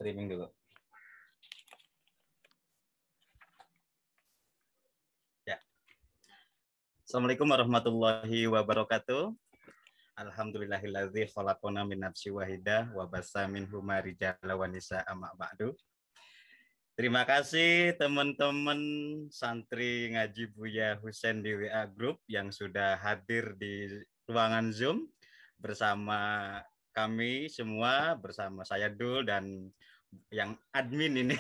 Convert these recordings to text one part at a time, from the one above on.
streaming dulu. Ya. Assalamualaikum warahmatullahi wabarakatuh. Alhamdulillahilladzi khalaqana min nafsin wahidah wa bassa minhuma rijalan wa nisaa'a amma ba'du. Terima kasih teman-teman santri ngaji Buya Husein di WA Group yang sudah hadir di ruangan Zoom bersama kami semua, bersama saya Dul dan yang admin ini.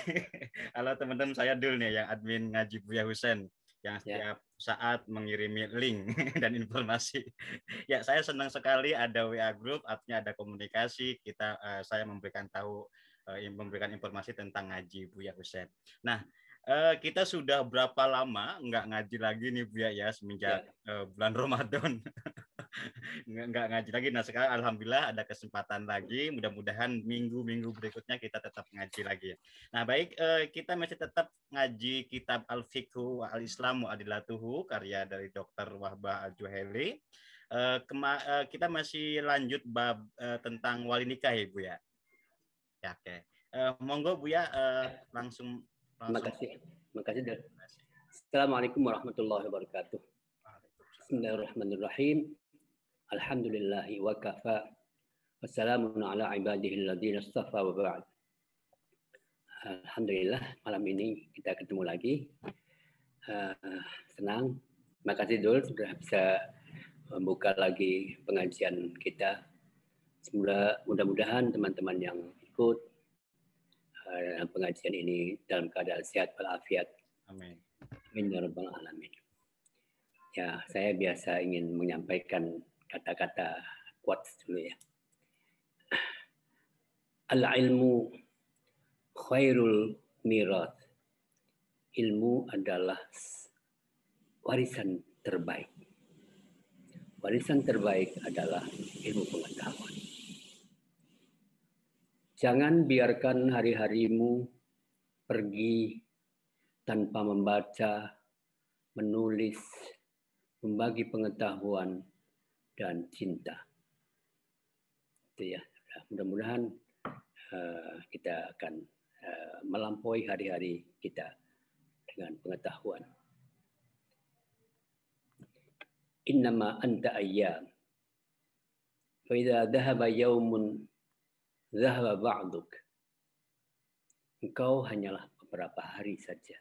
Halo teman-teman, saya Dul nih yang admin ngaji Buya Husein yang setiap saat mengirimi link dan informasi. Ya, saya senang sekali ada WA Group, artinya ada komunikasi. Saya memberikan informasi tentang ngaji Buya Husein. Nah, kita sudah berapa lama nggak ngaji lagi nih Buya ya, semenjak bulan Ramadan. nggak ngaji lagi. Nah, sekarang alhamdulillah ada kesempatan lagi. Mudah-mudahan minggu-minggu berikutnya kita tetap ngaji lagi. Nah, baik, kita masih tetap ngaji kitab Al-Fiqhu wa Al-Islamu Adilatuhu karya dari Dr. Wahbah Al-Juhaili. Kita masih lanjut bab tentang wali nikah ya Bu ya. Ya, oke. Monggo Bu ya, langsung. Terima kasih. Assalamualaikum warahmatullahi wabarakatuh. Bismillahirrahmanirrahim. Alhamdulillahi wa kafa. Wassalamun ala ibadihi alladhina istafa wa ba'd. Alhamdulillah malam ini kita ketemu lagi. Senang. Terima kasih Dul sudah bisa membuka lagi pengajian kita. Mudah-mudahan teman-teman yang ikut dalam pengajian ini dalam keadaan sehat walafiat. Amin. Amin ya rabbal alamin. Ya, saya biasa ingin menyampaikan kata-kata quotes dulu ya. Al-ilmu khairul mirath. Ilmu adalah warisan terbaik. Warisan terbaik adalah ilmu pengetahuan. Jangan biarkan hari-harimu pergi tanpa membaca, menulis, membagi pengetahuan, dan cinta. Itu ya. Mudah-mudahan kita akan melampaui hari-hari kita dengan pengetahuan. Innama anta ayyam. Fa idza dhahaba yaumun dhahaba ba'duk. Engkau hanyalah beberapa hari saja.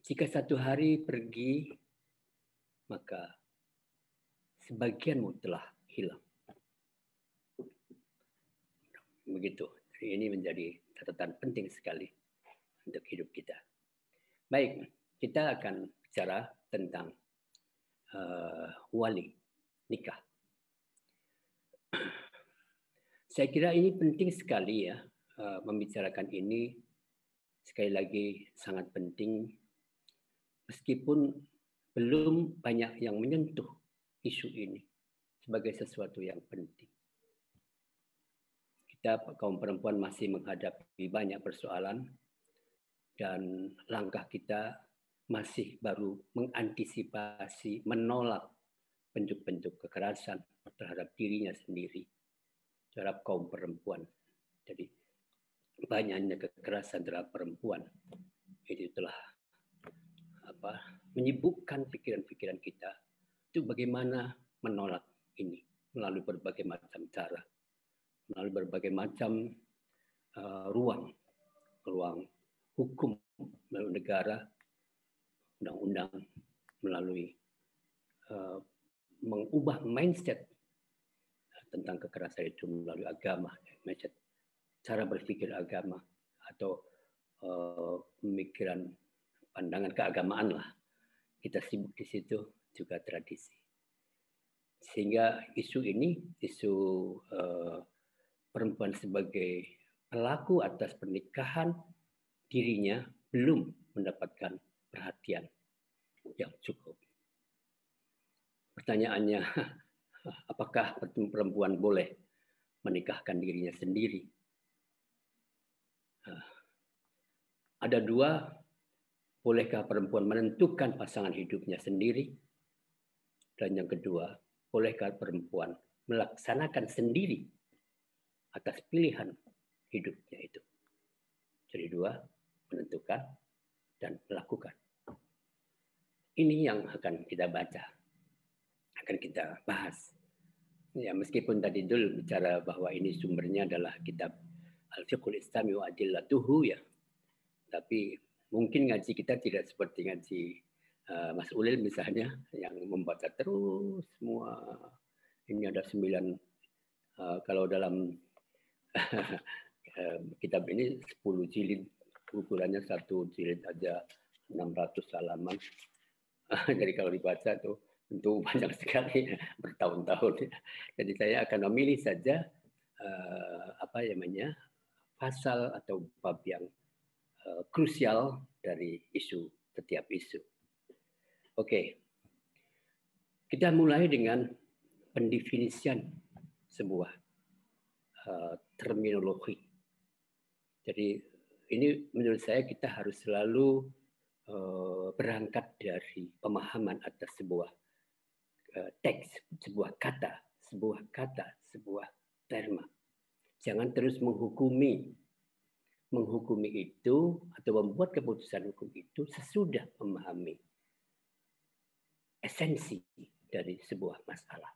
Jika satu hari pergi, maka sebagianmu telah hilang. Begitu. Jadi ini menjadi catatan penting sekali untuk hidup kita. Baik, kita akan bicara tentang wali nikah. Saya kira ini penting sekali ya, membicarakan ini. Sekali lagi sangat penting, meskipun belum banyak yang menyentuh isu ini sebagai sesuatu yang penting. Kita kaum perempuan masih menghadapi banyak persoalan dan langkah kita masih baru mengantisipasi, menolak bentuk-bentuk kekerasan terhadap dirinya sendiri, terhadap kaum perempuan. Jadi banyaknya kekerasan terhadap perempuan itu telah menyibukkan pikiran-pikiran kita itu bagaimana menolak ini melalui berbagai macam cara, melalui berbagai macam ruang hukum, melalui negara, undang-undang, melalui mengubah mindset tentang kekerasan itu melalui agama, mindset, cara berpikir agama atau pemikiran pandangan keagamaan lah. Kita sibuk di situ, juga tradisi. Sehingga isu ini, isu perempuan sebagai pelaku atas pernikahan dirinya belum mendapatkan perhatian yang cukup. Pertanyaannya, apakah perempuan boleh menikahkan dirinya sendiri? Ada dua, bolehkah perempuan menentukan pasangan hidupnya sendiri? Dan yang kedua, bolehkah perempuan melaksanakan sendiri atas pilihan hidupnya? kedua menentukan dan melakukan. Ini yang akan kita baca, akan kita bahas. Ya, meskipun tadi dulu bicara bahwa ini sumbernya adalah kitab Al-Fiqhul Islami wa Adillatuhu ya. Tapi mungkin ngaji kita tidak seperti ngaji Mas Ulil misalnya yang membaca terus semua. Ini ada 9 kalau dalam kitab ini 10 jilid, ukurannya 1 jilid aja 600 halaman. Jadi kalau dibaca tuh tentu banyak sekali bertahun-tahun. Jadi saya akan memilih saja pasal atau bab yang krusial dari setiap isu. Oke, kita mulai dengan pendefinisian sebuah terminologi. Jadi ini menurut saya kita harus selalu berangkat dari pemahaman atas sebuah teks, sebuah kata, sebuah terma. Jangan terus menghukumi itu atau membuat keputusan hukum itu sesudah memahami esensi dari sebuah masalah.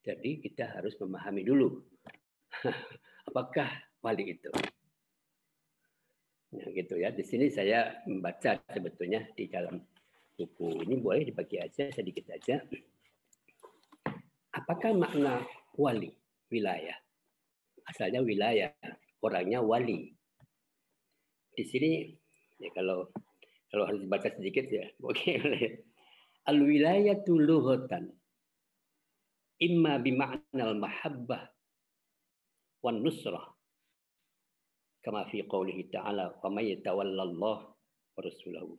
Jadi kita harus memahami dulu apakah wali itu. Nah, gitu ya. Di sini saya membaca sebetulnya di dalam buku ini, boleh dibagi aja sedikit aja. Apakah makna wali? Wilayah. Asalnya wilayah, orangnya wali. Di sini ya kalau harus dibaca sedikit ya. Oke. Al-wilayatu lughatan imma bima'nal mahabbah wan nusrah kama fi qoulihi ta'ala wa may yatawallallah wa rasulahu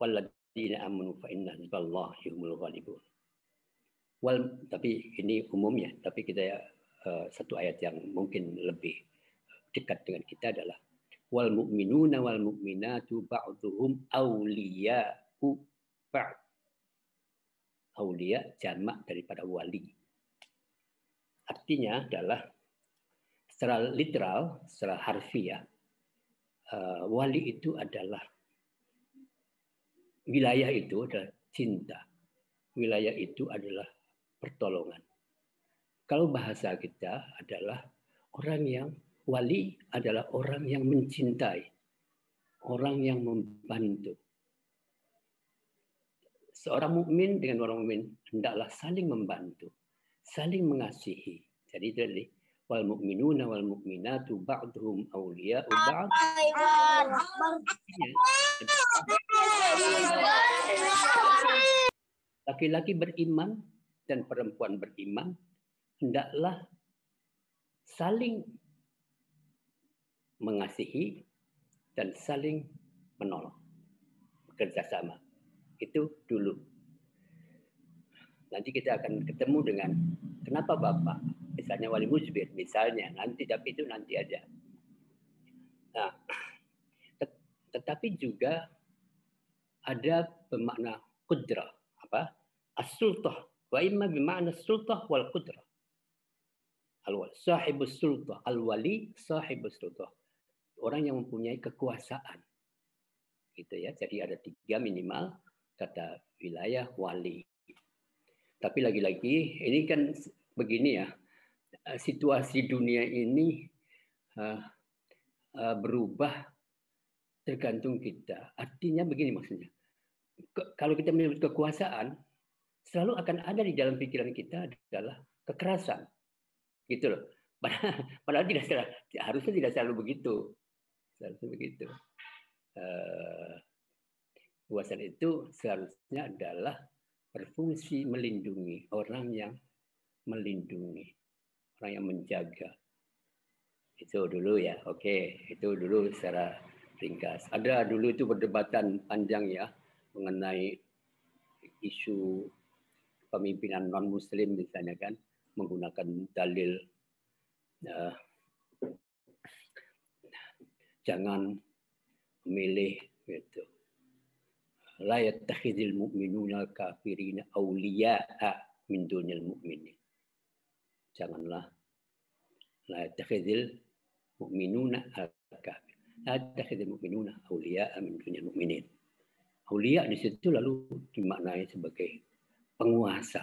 walladzina amanu fa inna hizballahi humul ghalibun. Tapi ini umumnya, tapi kita satu ayat yang mungkin lebih dekat dengan kita adalah wal mu'minuna wal mu'minatu ba'dhuhum awliya'u ba'd. Aulia jamak daripada wali. Artinya adalah secara literal, secara harfiah, wali itu adalah wilayah itu adalah cinta. Wilayah itu adalah pertolongan. Kalau bahasa kita adalah orang yang wali adalah orang yang mencintai, orang yang membantu. Seorang mukmin dengan orang mukmin hendaklah saling membantu, saling mengasihi. Jadi tadi wal mu'minuna wal mu'minatu ba'dhum awliya'u ba'd. Laki-laki beriman dan perempuan beriman hendaklah saling mengasihi dan saling menolong, bekerja sama. Itu dulu. Nanti kita akan ketemu dengan kenapa Bapak, misalnya wali musbir, misalnya nanti, tapi itu nanti aja. Nah, tetapi juga ada bermakna qudrah, apa? As-sultah, wa imma bimakna as-sultah wal qudrah. Sahibus sultah, al-wali sahibus sultah. Orang yang mempunyai kekuasaan. Gitu ya. Jadi ada 3 minimal kata wilayah wali. Tapi lagi-lagi ini kan begini ya. Situasi dunia ini berubah tergantung kita. Artinya begini maksudnya. Kalau kita menyebut kekuasaan, selalu akan ada di dalam pikiran kita adalah kekerasan. Gitu loh. Padahal harusnya tidak selalu begitu. Seharusnya begitu. Kekuasaan itu seharusnya adalah berfungsi melindungi, orang yang melindungi, orang yang menjaga. Itu dulu ya. Oke, itu dulu secara ringkas. Ada dulu itu perdebatan panjang ya mengenai isu pemimpinan non-muslim misalnya kan, menggunakan dalil jangan memilih gitu. La yattakhidhul mu'minuna kafirina awliya'a min dunil mu'minin. Janganlah la yattakhidhul mu'minuna kafir. La yattakhidhul mu'minuna awliya'a min dunil mu'minin. Aulia di situ lalu dimaknai sebagai penguasa.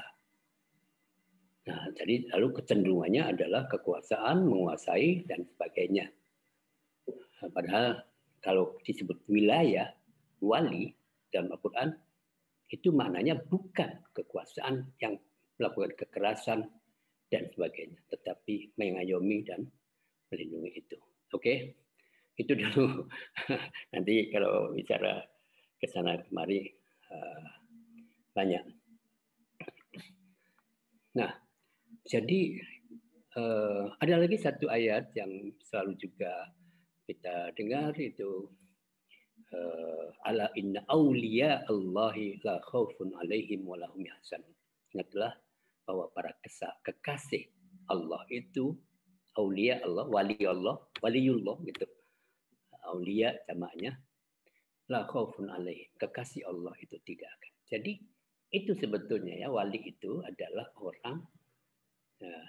Nah, jadi lalu kecenderungannya adalah kekuasaan, menguasai dan sebagainya. Padahal kalau disebut wilayah, wali dalam Al-Quran, itu maknanya bukan kekuasaan yang melakukan kekerasan dan sebagainya, tetapi mengayomi dan melindungi itu. Oke, itu dulu. Nanti kalau bicara ke sana kemari banyak. Nah, jadi ada lagi satu ayat yang selalu juga kita dengar itu ala inna awliya Allahi la khaufun alaihim wa lahum yahzanun. Ingatlah bahwa para kekasih Allah itu aulia Allah, waliullah gitu. Aulia jamaknya la khaufun alaihim, kekasih Allah itu tidak akan. Jadi itu sebetulnya ya, wali itu adalah orang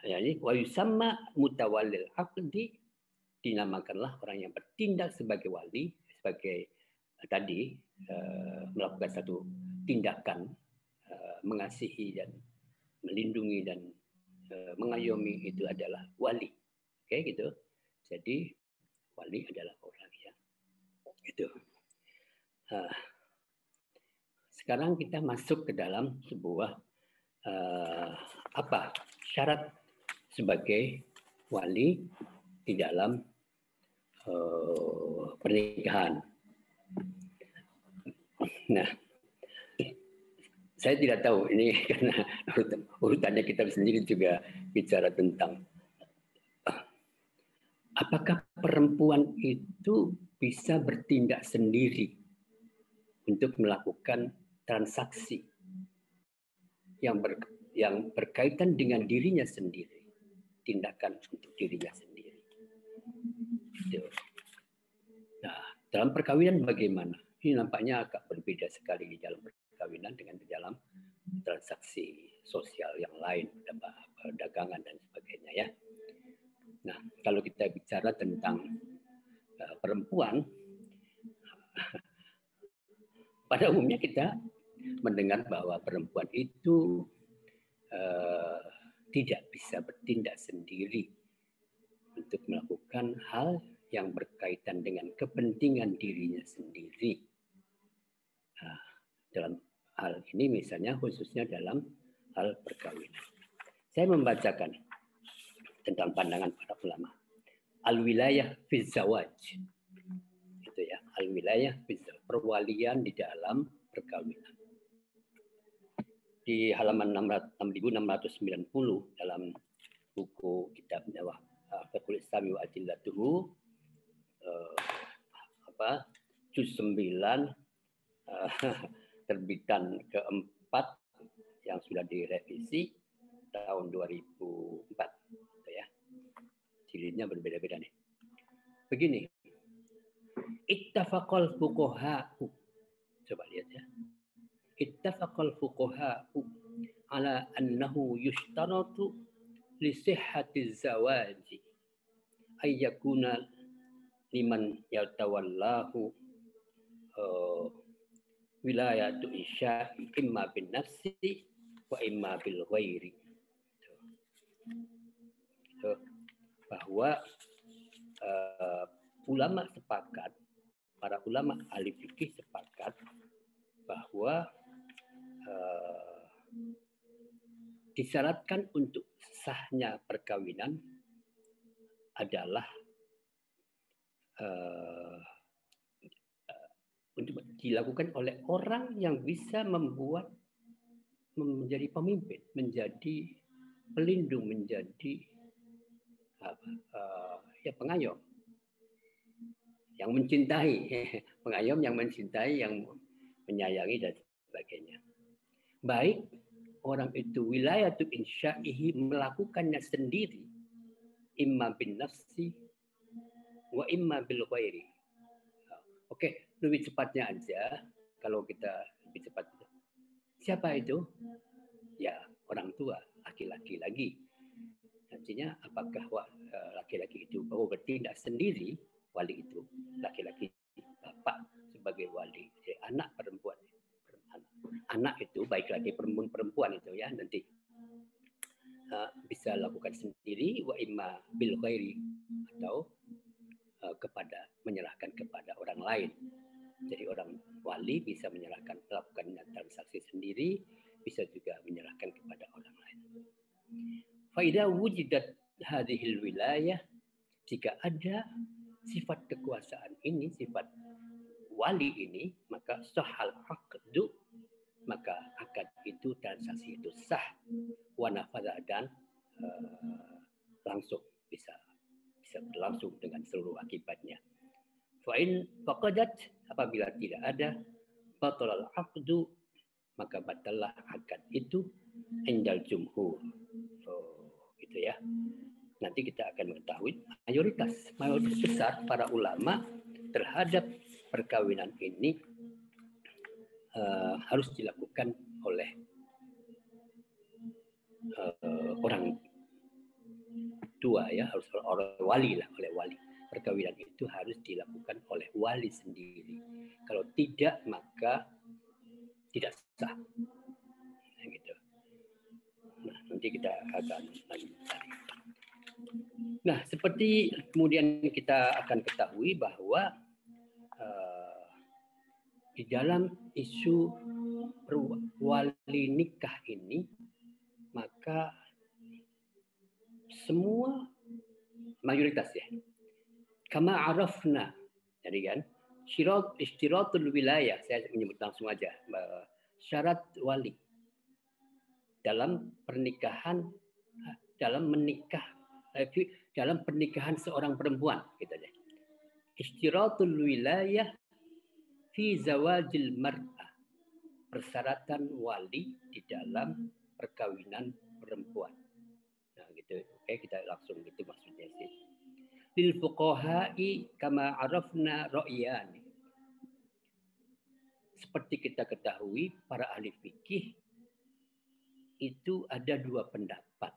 yani wa yusamma mutawallil aqdi, dinamakanlah orang yang bertindak sebagai wali, sebagai tadi melakukan satu tindakan mengasihi dan melindungi dan mengayomi, itu adalah wali. Oke, gitu. Jadi wali adalah orang yang itu. Sekarang kita masuk ke dalam sebuah apa syarat sebagai wali di dalam pernikahan. Nah, saya tidak tahu ini karena urutannya kita sendiri juga bicara tentang apakah perempuan itu bisa bertindak sendiri untuk melakukan transaksi yang berkaitan dengan dirinya sendiri, tindakan untuk dirinya sendiri. Nah, dalam perkawinan bagaimana? Ini nampaknya agak berbeda sekali di dalam perkawinan dengan di dalam transaksi sosial yang lain, perdagangan dan sebagainya ya. Nah, kalau kita bicara tentang perempuan, pada umumnya kita mendengar bahwa perempuan itu tidak bisa bertindak sendiri untuk melakukan hal yang berkaitan dengan kepentingan dirinya sendiri. Nah, dalam hal ini misalnya khususnya dalam hal perkawinan. Saya membacakan tentang pandangan para ulama. Al-wilayah fi zawaj. Itu ya, al-wilayah fi zawaj, perwalian di dalam perkawinan. Di halaman 6690 dalam buku kitab Fiqhul Islami wa Adillatuhu juz 9 terbitan keempat yang sudah direvisi tahun 2004 gitu ya. Jilidnya berbeda-beda nih. Begini. Ittafaqal fuqaha'u. Coba lihat ya. Ittafaqal fuqaha'u ala annahu yushtaratu li sihhati zawaji ay yakuna liman yatawallahu wilayatu isya imma bin nafsi wa imma bil ghairi. Bahwa ulama sepakat, para ulama ahli fikih sepakat bahwa disyaratkan untuk sahnya perkawinan adalah untuk dilakukan oleh orang yang bisa menjadi pemimpin, menjadi pelindung, menjadi pengayom, yang mencintai, pengayom yang mencintai, yang menyayangi dan sebagainya. Baik orang itu wilayatu insya'ihi, melakukannya sendiri, imma bin nafsi wa imma bil ghairi. Oke, lebih cepatnya aja kalau kita lebih cepat. Siapa itu? Ya, orang tua, laki-laki lagi. Artinya apakah laki-laki itu bahwa bertindak sendiri, wali itu, laki-laki bapak sebagai wali, anak perempuan. Anak itu baik laki perempuan itu ya nanti bisa lakukan sendiri wa imma bil ghairi atau menyerahkan kepada orang lain. Jadi orang wali bisa melakukan transaksi sendiri, bisa juga menyerahkan kepada orang lain. Faida wujidat hadhil wilayah, jika ada sifat kekuasaan ini, sifat wali ini, maka sahal aqdu, maka akad itu, transaksi itu sah, wa nafadha, dan langsung bisa berlangsung dengan seluruh akibatnya. Fa'in faqadat, apabila tidak ada, batalal aqdu, maka batalah akad itu indal jumhur. Gitu ya. Nanti kita akan mengetahui mayoritas besar para ulama terhadap perkawinan ini harus dilakukan oleh orang tua ya, harus orang wali lah, oleh wali. Perkawinan itu harus dilakukan oleh wali sendiri. Kalau tidak maka tidak sah. Nah, gitu. Nah, nanti kita akan lanjutkan. Nah, seperti kemudian kita akan ketahui bahwa di dalam isu wali nikah ini, maka semua mayoritas ya, kama arafna, jadi kan istiratul wilayah, saya menyebut langsung aja, syarat wali dalam pernikahan, dalam pernikahan seorang perempuan, gitu deh. Istiratul wilayah fi zawajil mar'ah, persyaratan wali di dalam perkawinan perempuan. Nah, gitu. Oke, kita langsung gitu maksudnya sih. Lil fuqaha'i kama arafna ra'yan. Seperti kita ketahui, para ahli fikih itu ada dua pendapat.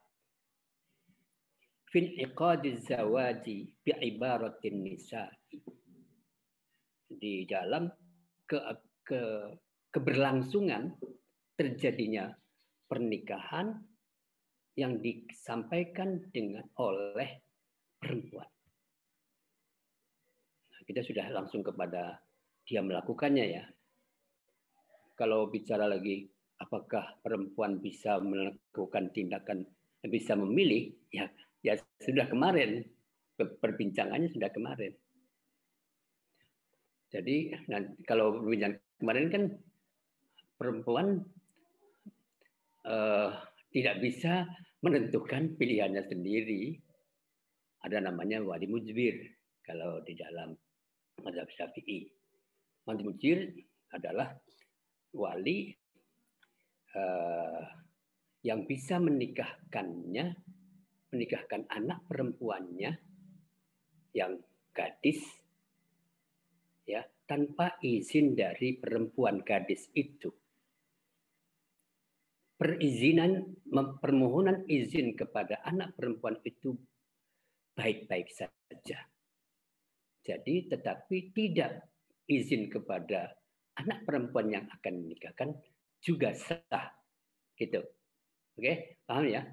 Fil iqadiz zawaji bi ibaratin nisa'i. Di dalam keberlangsungan terjadinya pernikahan yang disampaikan oleh perempuan. Nah, kita sudah langsung kepada dia melakukannya ya. Kalau bicara lagi apakah perempuan bisa melakukan tindakan, bisa memilih, ya sudah kemarin, perbincangannya sudah kemarin. Jadi kalau perbincangan kemarin kan perempuan tidak bisa menentukan pilihannya sendiri. Ada namanya wali mujbir kalau di dalam mazhab Syafi'i. Wali mujbir adalah wali yang bisa menikahkan anak perempuannya yang gadis ya, tanpa izin dari perempuan gadis itu. Permohonan izin kepada anak perempuan itu baik-baik saja. Jadi tetapi tidak izin kepada anak perempuan yang akan menikahkan juga sah. Gitu. Oke, paham ya?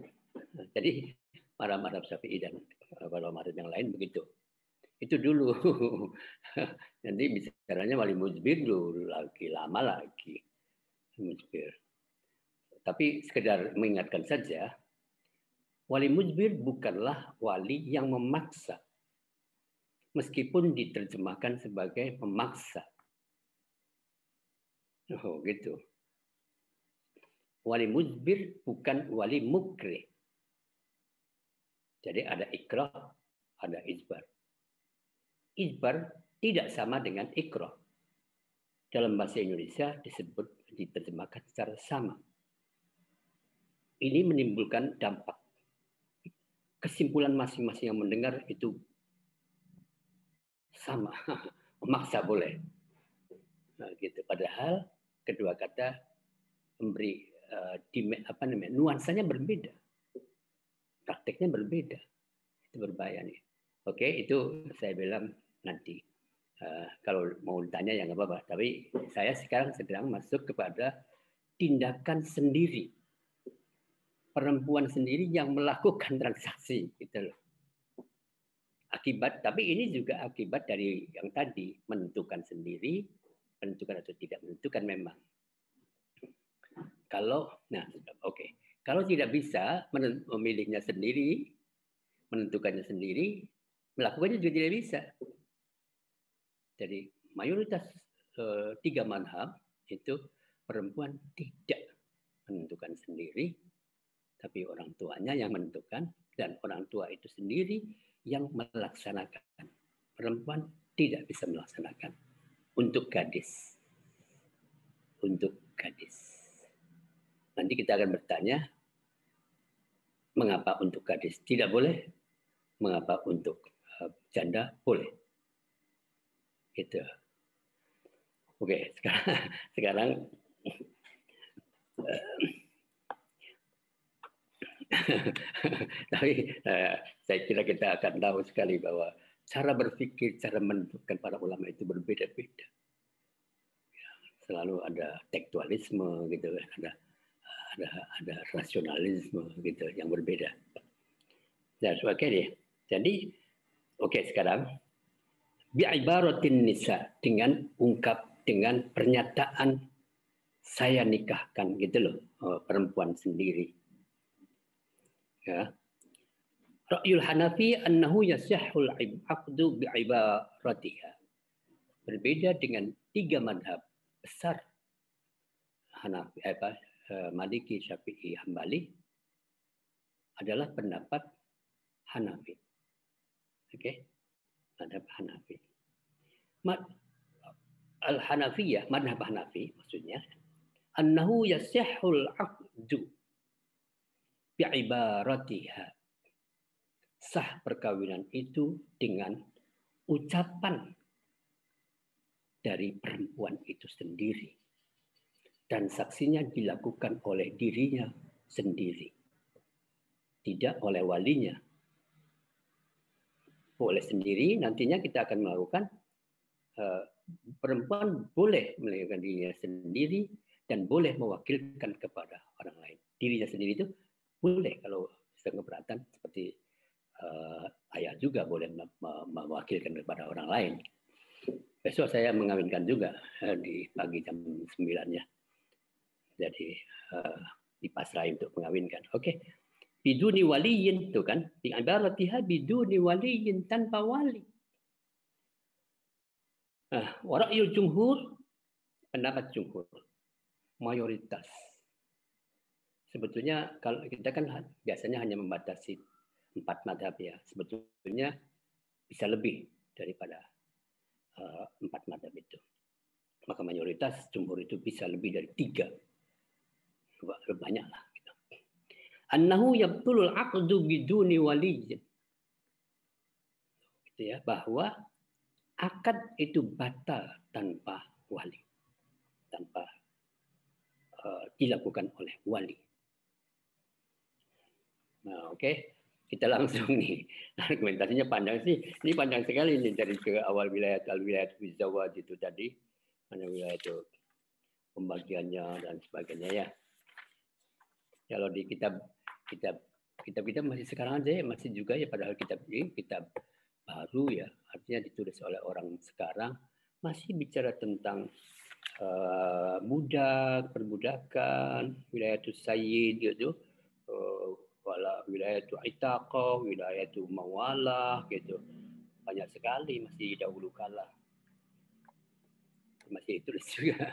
Jadi para mazhab Syafi'i dan para mazhab yang lain begitu. Itu dulu. Nanti bicaranya wali mujbir dulu lagi, lama lagi. Mujbir. Tapi sekedar mengingatkan saja, wali mujbir bukanlah wali yang memaksa. Meskipun diterjemahkan sebagai pemaksa. Oh, gitu. Wali mujbir bukan wali mukrih. Jadi ada ikrah, ada ijbar. Ijbar tidak sama dengan ikrah. Dalam bahasa Indonesia diterjemahkan secara sama. Ini menimbulkan dampak. Kesimpulan masing-masing yang mendengar itu sama, memaksa boleh. Nah, gitu. Padahal kedua kata memberi nuansanya berbeda, prakteknya berbeda. Itu berbahaya nih. Oke, itu saya bilang nanti Kalau mau ditanya ya nggak apa-apa. Tapi saya sekarang sedang masuk kepada tindakan sendiri. Perempuan sendiri yang melakukan transaksi. Gitu loh. Akibat, tapi ini juga akibat dari yang tadi. Menentukan sendiri, menentukan atau tidak menentukan memang. Kalau tidak bisa memilihnya sendiri, menentukannya sendiri, melakukannya juga tidak bisa. Jadi mayoritas 3 mazhab itu perempuan tidak menentukan sendiri, tapi orang tuanya yang menentukan dan orang tua itu sendiri yang melaksanakan. Perempuan tidak bisa melaksanakan untuk gadis. Untuk gadis. Nanti kita akan bertanya, mengapa untuk gadis tidak boleh? Mengapa untuk janda boleh? Gitu. Oke, sekarang tapi saya kira kita akan tahu sekali bahwa cara berpikir, cara menentukan para ulama itu berbeda-beda. Selalu ada tekstualisme gitu, ada rasionalisme gitu yang berbeda. Dan sebagainya. Jadi sekarang bi'ibaratin nisa, dengan pernyataan saya nikahkan gitu loh, perempuan sendiri. Ya. Ra'yul Hanafi annahu yasihhul 'aqdu bi'ibaratiha. Berbeda dengan 3 mazhab besar Hanafi, Maliki, Syafi'i, Hambali adalah pendapat Hanafi. Oke. Madhab Hanafi. Al-Hanafiyah, madhab Hanafi maksudnya, annahu yasihhul 'aqdu bi'ibaratiha. Sah perkawinan itu dengan ucapan dari perempuan itu sendiri. Dan saksinya dilakukan oleh dirinya sendiri. Tidak oleh walinya. Oleh sendiri, nantinya kita akan melakukan, perempuan boleh melakukan dirinya sendiri dan boleh mewakilkan kepada orang lain. Dirinya sendiri itu boleh kalau sedang keberatan, seperti ayah juga boleh mewakilkan kepada orang lain. Besok saya mengawinkan juga di pagi jam 9-nya. Jadi dipasrahin untuk mengawinkan. Oke. Biduni waliyin itu kan, di ibaratiha biduni waliyin, tanpa wali. Wara'yul jumhur, pendapat jumhur, mayoritas. Sebetulnya kalau kita kan biasanya hanya membatasi 4 mazhab ya. Sebetulnya bisa lebih daripada 4 mazhab itu. Maka mayoritas jumhur itu bisa lebih dari 3. Banyak lah. Annahu yabtulul aqdu biduni waliyyin. Gitu ya, bahwa akad itu batal tanpa wali. Tanpa dilakukan oleh wali. Nah, oke. Kita langsung nih. Argumentasinya panjang sih. Ini panjang sekali nih dari ke awal al-wilayat bizawaj itu tadi. Mana wilayah itu pembagiannya dan sebagainya ya. Kalau di kitab kita masih sekarang aja ya, masih juga ya, padahal kitab ini kitab baru ya, artinya ditulis oleh orang sekarang, masih bicara tentang budak, perbudakan, wilayah itu sayyid gitu, wilayah itu itaqah, wilayah itu mawalah gitu. Banyak sekali masih dahulu kala. Masih ditulis juga.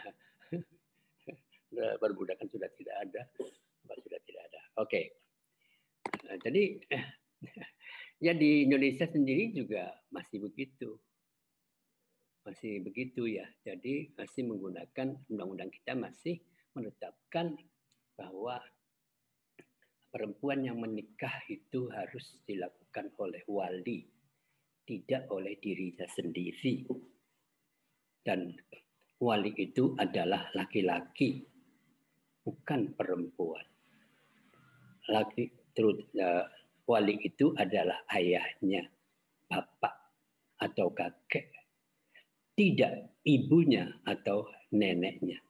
Perbudakan sudah tidak ada. Oke. Nah, jadi ya di Indonesia sendiri juga masih begitu. Masih begitu ya. Jadi masih menggunakan undang-undang kita masih menetapkan bahwa perempuan yang menikah itu harus dilakukan oleh wali, tidak oleh dirinya sendiri. Dan wali itu adalah laki-laki, bukan perempuan. Wali itu adalah ayahnya, bapak atau kakek. tidak ibunya atau neneknya.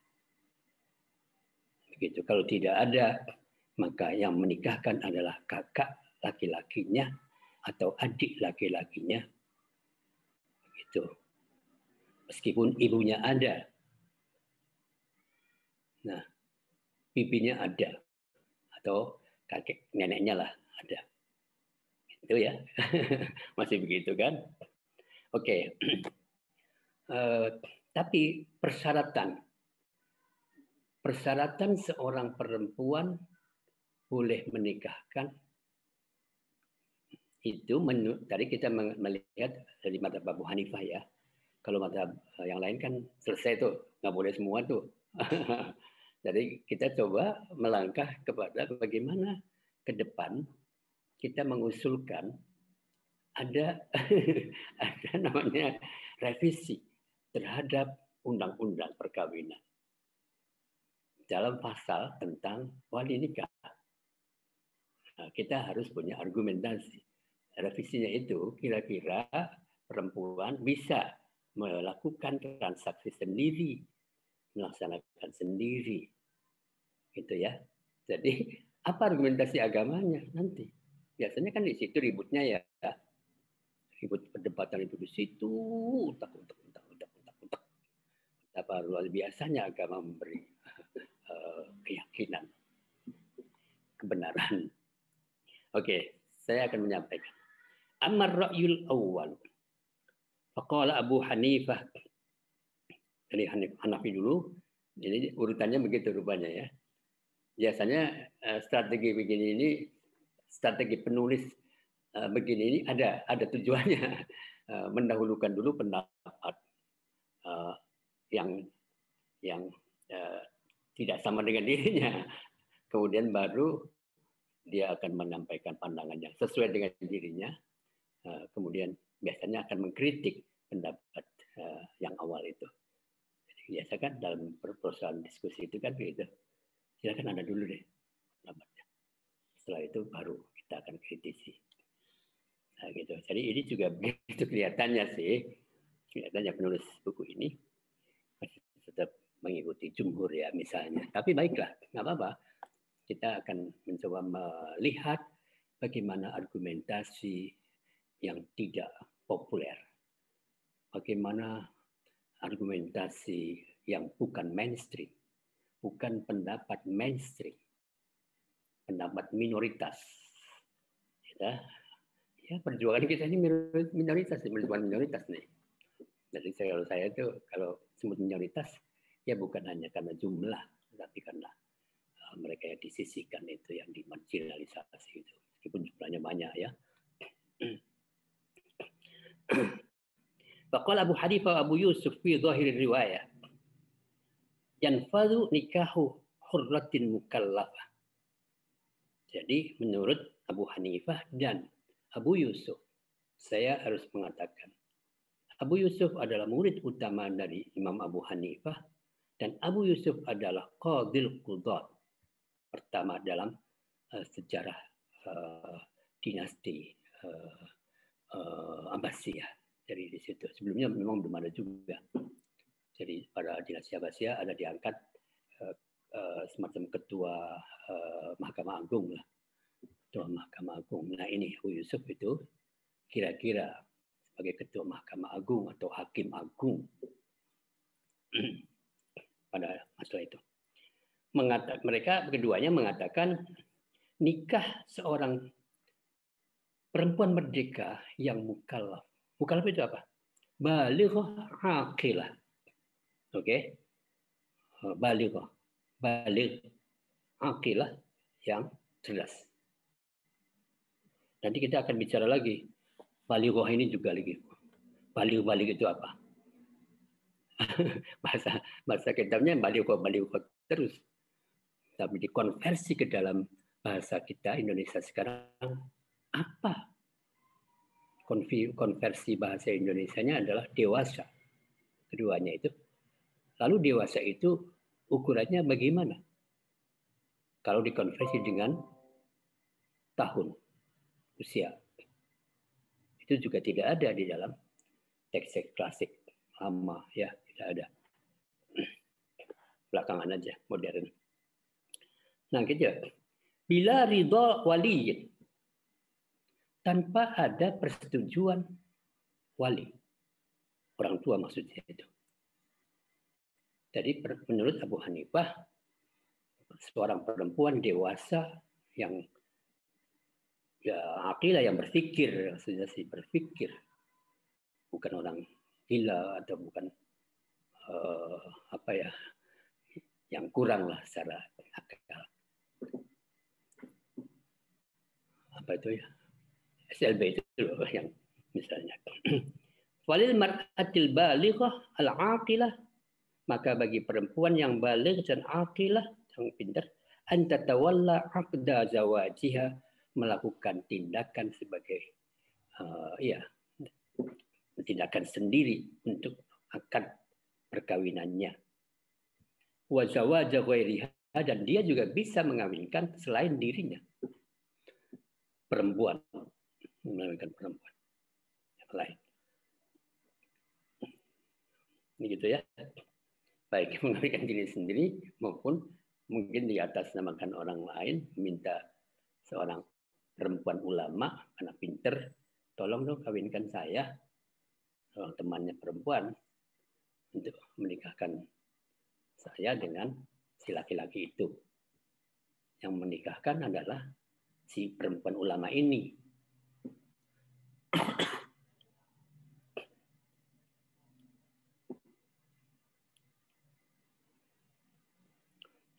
Begitu. Kalau tidak ada, maka yang menikahkan adalah kakak laki-lakinya atau adik laki-lakinya. Begitu. Meskipun ibunya ada. Nah, bibinya ada atau kakek neneknya lah ada. Itu ya. Masih begitu kan? Oke. Tapi persyaratan seorang perempuan boleh menikahkan itu tadi kita melihat dari mazhab Abu Hanifah ya. Kalau mazhab yang lain kan selesai tuh, nggak boleh semua tuh. Jadi kita coba melangkah kepada bagaimana ke depan kita mengusulkan ada ada namanya revisi terhadap undang-undang perkawinan dalam pasal tentang wali nikah. Nah, kita harus punya argumentasi. Revisinya itu kira-kira perempuan bisa melakukan transaksi sendiri, melaksanakan sendiri, gitu ya. Jadi apa argumentasi agamanya nanti? Biasanya kan di situ ributnya ya. Ribut perdebatan itu di situ, utak. Betapa luar biasanya agama memberi keyakinan, kebenaran. Oke, saya akan menyampaikan. Amar ra'yul awal. Faqala Abu Hanifah. Dari Hanafi dulu. Jadi urutannya begitu rupanya ya. Biasanya strategi begini ini, strategi penulis begini ini ada tujuannya. Mendahulukan dulu pendapat yang tidak sama dengan dirinya. Kemudian baru dia akan menyampaikan pandangan yang sesuai dengan dirinya. Kemudian biasanya akan mengkritik pendapat yang awal itu. Jadi biasa kan dalam persoalan diskusi itu kan begitu. Silakan Anda dulu deh pendapatnya. Setelah itu baru kita akan kritisi. Nah, gitu. Jadi ini juga begitu kelihatannya penulis buku ini tetap mengikuti jumhur ya misalnya. Tapi baiklah, nggak apa-apa. Kita akan mencoba melihat bagaimana argumentasi yang tidak populer. Bagaimana argumentasi yang bukan mainstream. Bukan pendapat mainstream. Pendapat minoritas. Ya, perjuangan kita ini minoritas nih. Jadi kalau saya itu kalau sebut minoritas, ya bukan hanya karena jumlah, tapi karena mereka yang disisihkan itu, yang dimarginalisasi itu. Meskipun jumlahnya banyak ya. Faqala Abu Hanifah Abu Yusuf fi zahir riwayah. Yanfadhu nikahu hurratin mukallafah. Jadi menurut Abu Hanifah dan Abu Yusuf, saya harus mengatakan Abu Yusuf adalah murid utama dari Imam Abu Hanifah dan Abu Yusuf adalah qadil qudat pertama dalam sejarah dinasti Abbasiyah. Dari di situ sebelumnya memang belum ada juga. Jadi pada dinasti Abbasiyah ada diangkat semacam ketua Mahkamah Agung lah. Ketua Mahkamah Agung. Nah ini Abu Yusuf itu kira-kira sebagai ketua Mahkamah Agung atau Hakim Agung pada masalah itu. Mereka keduanya mengatakan nikah seorang perempuan merdeka yang mukallaf. Mukallaf itu apa? Balighah aqilah. Oke. Balighah. Baligh aqilah yang cerdas. Nanti kita akan bicara lagi. Balighah ini juga lagi. Baligh itu apa? bahasa kitabnya balighah terus. Tapi dikonversi ke dalam bahasa kita Indonesia sekarang apa? Konversi bahasa Indonesianya adalah dewasa. Keduanya itu. Lalu dewasa itu ukurannya bagaimana? Kalau dikonversi dengan tahun, usia. Itu juga tidak ada di dalam teks klasik lama ya, tidak ada. Belakangan aja modern. Nah, gitu. Bila ridha wali, tanpa ada persetujuan wali, orang tua maksudnya itu. Jadi menurut Abu Hanifah, seorang perempuan dewasa yang ya aqilah, yang berpikir, sudah sih berpikir, bukan orang gila atau bukan apa ya, yang kurang lah secara akal. Apa itu ya? SLB itu loh yang misalnya. Walil mar'atil balighah al-aqilah, maka bagi perempuan yang baligh dan aqilah, yang pintar, an tatawalla aqda zawajiha, melakukan tindakan sebagai tindakan sendiri untuk akad perkawinannya. Wa zawaja ghairiha, dan dia juga bisa mengawinkan selain dirinya. Perempuan mengawinkan perempuan yang lain. Ini gitu ya. Baik mengawinkan diri sendiri maupun mungkin di atas namakan orang lain, minta seorang perempuan ulama, anak pinter, tolong dong kawinkan saya, seorang temannya perempuan, untuk menikahkan saya dengan si laki-laki itu. Yang menikahkan adalah si perempuan ulama ini.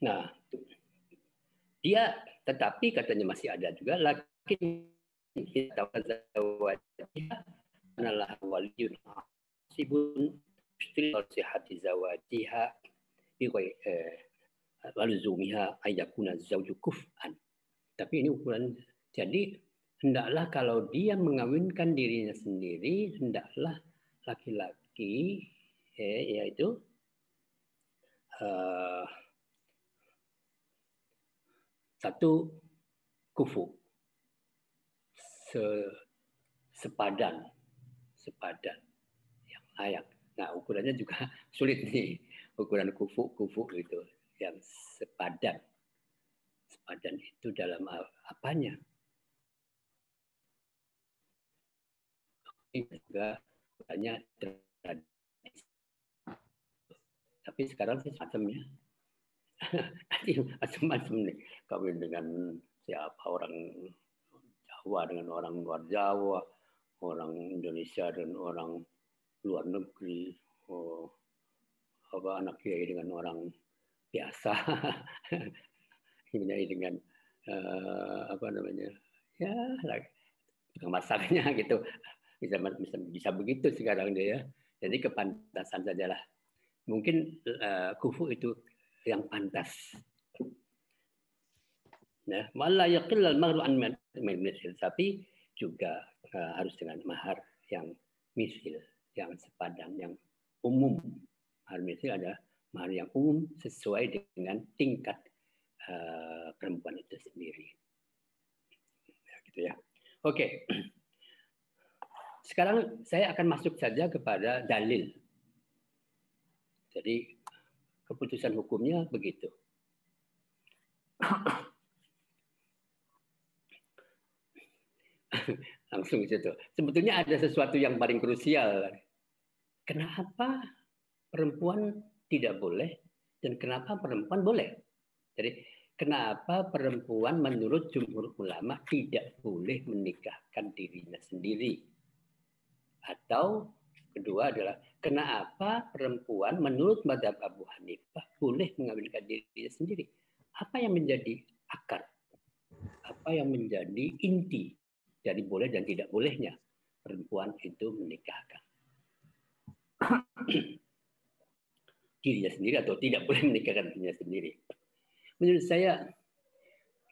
Nah, dia tetapi katanya masih ada juga laki kita adalah waliyun sibun istri sihati zawajiha bi waluzumiha ayakuna zauju kuf'an. Tapi ini ukuran, jadi hendaklah kalau dia mengawinkan dirinya sendiri, hendaklah laki-laki yaitu satu kufu, sepadan yang layak. Nah, ukurannya juga sulit nih, ukuran kufu gitu, yang sepadan. Sepadan itu dalam apanya? Ini juga banyak tradisi. Tapi sekarang sih macamnya macam-macam nih, kawin dengan siapa, orang Jawa dengan orang luar Jawa, orang Indonesia dan orang luar negeri, anak kiai dengan orang biasa, ini dengan apa namanya, ya tukang masaknya gitu, bisa begitu sekarang dia ya. Jadi kepantasan sajalah. Mungkin kufu itu yang pantas. Nah, malah yaqillal mahru an misil, tapi juga harus dengan mahar yang misil, yang sepadan, yang umum. Mahar misil ada mahar yang umum sesuai dengan tingkat perempuan itu sendiri. Ya, gitu ya. Oke. Sekarang saya akan masuk saja kepada dalil. Jadi keputusan hukumnya begitu. Langsung situ. Sebetulnya ada sesuatu yang paling krusial. Kenapa perempuan tidak boleh dan kenapa perempuan boleh? Jadi kenapa perempuan menurut jumhur ulama tidak boleh menikahkan dirinya sendiri? Atau kedua adalah kenapa perempuan menurut mazhab Abu Hanifah boleh mengawinkan dirinya sendiri? Apa yang menjadi akar? Apa yang menjadi inti dari boleh dan tidak bolehnya perempuan itu menikahkan dirinya sendiri atau tidak boleh menikahkan dirinya sendiri? Menurut saya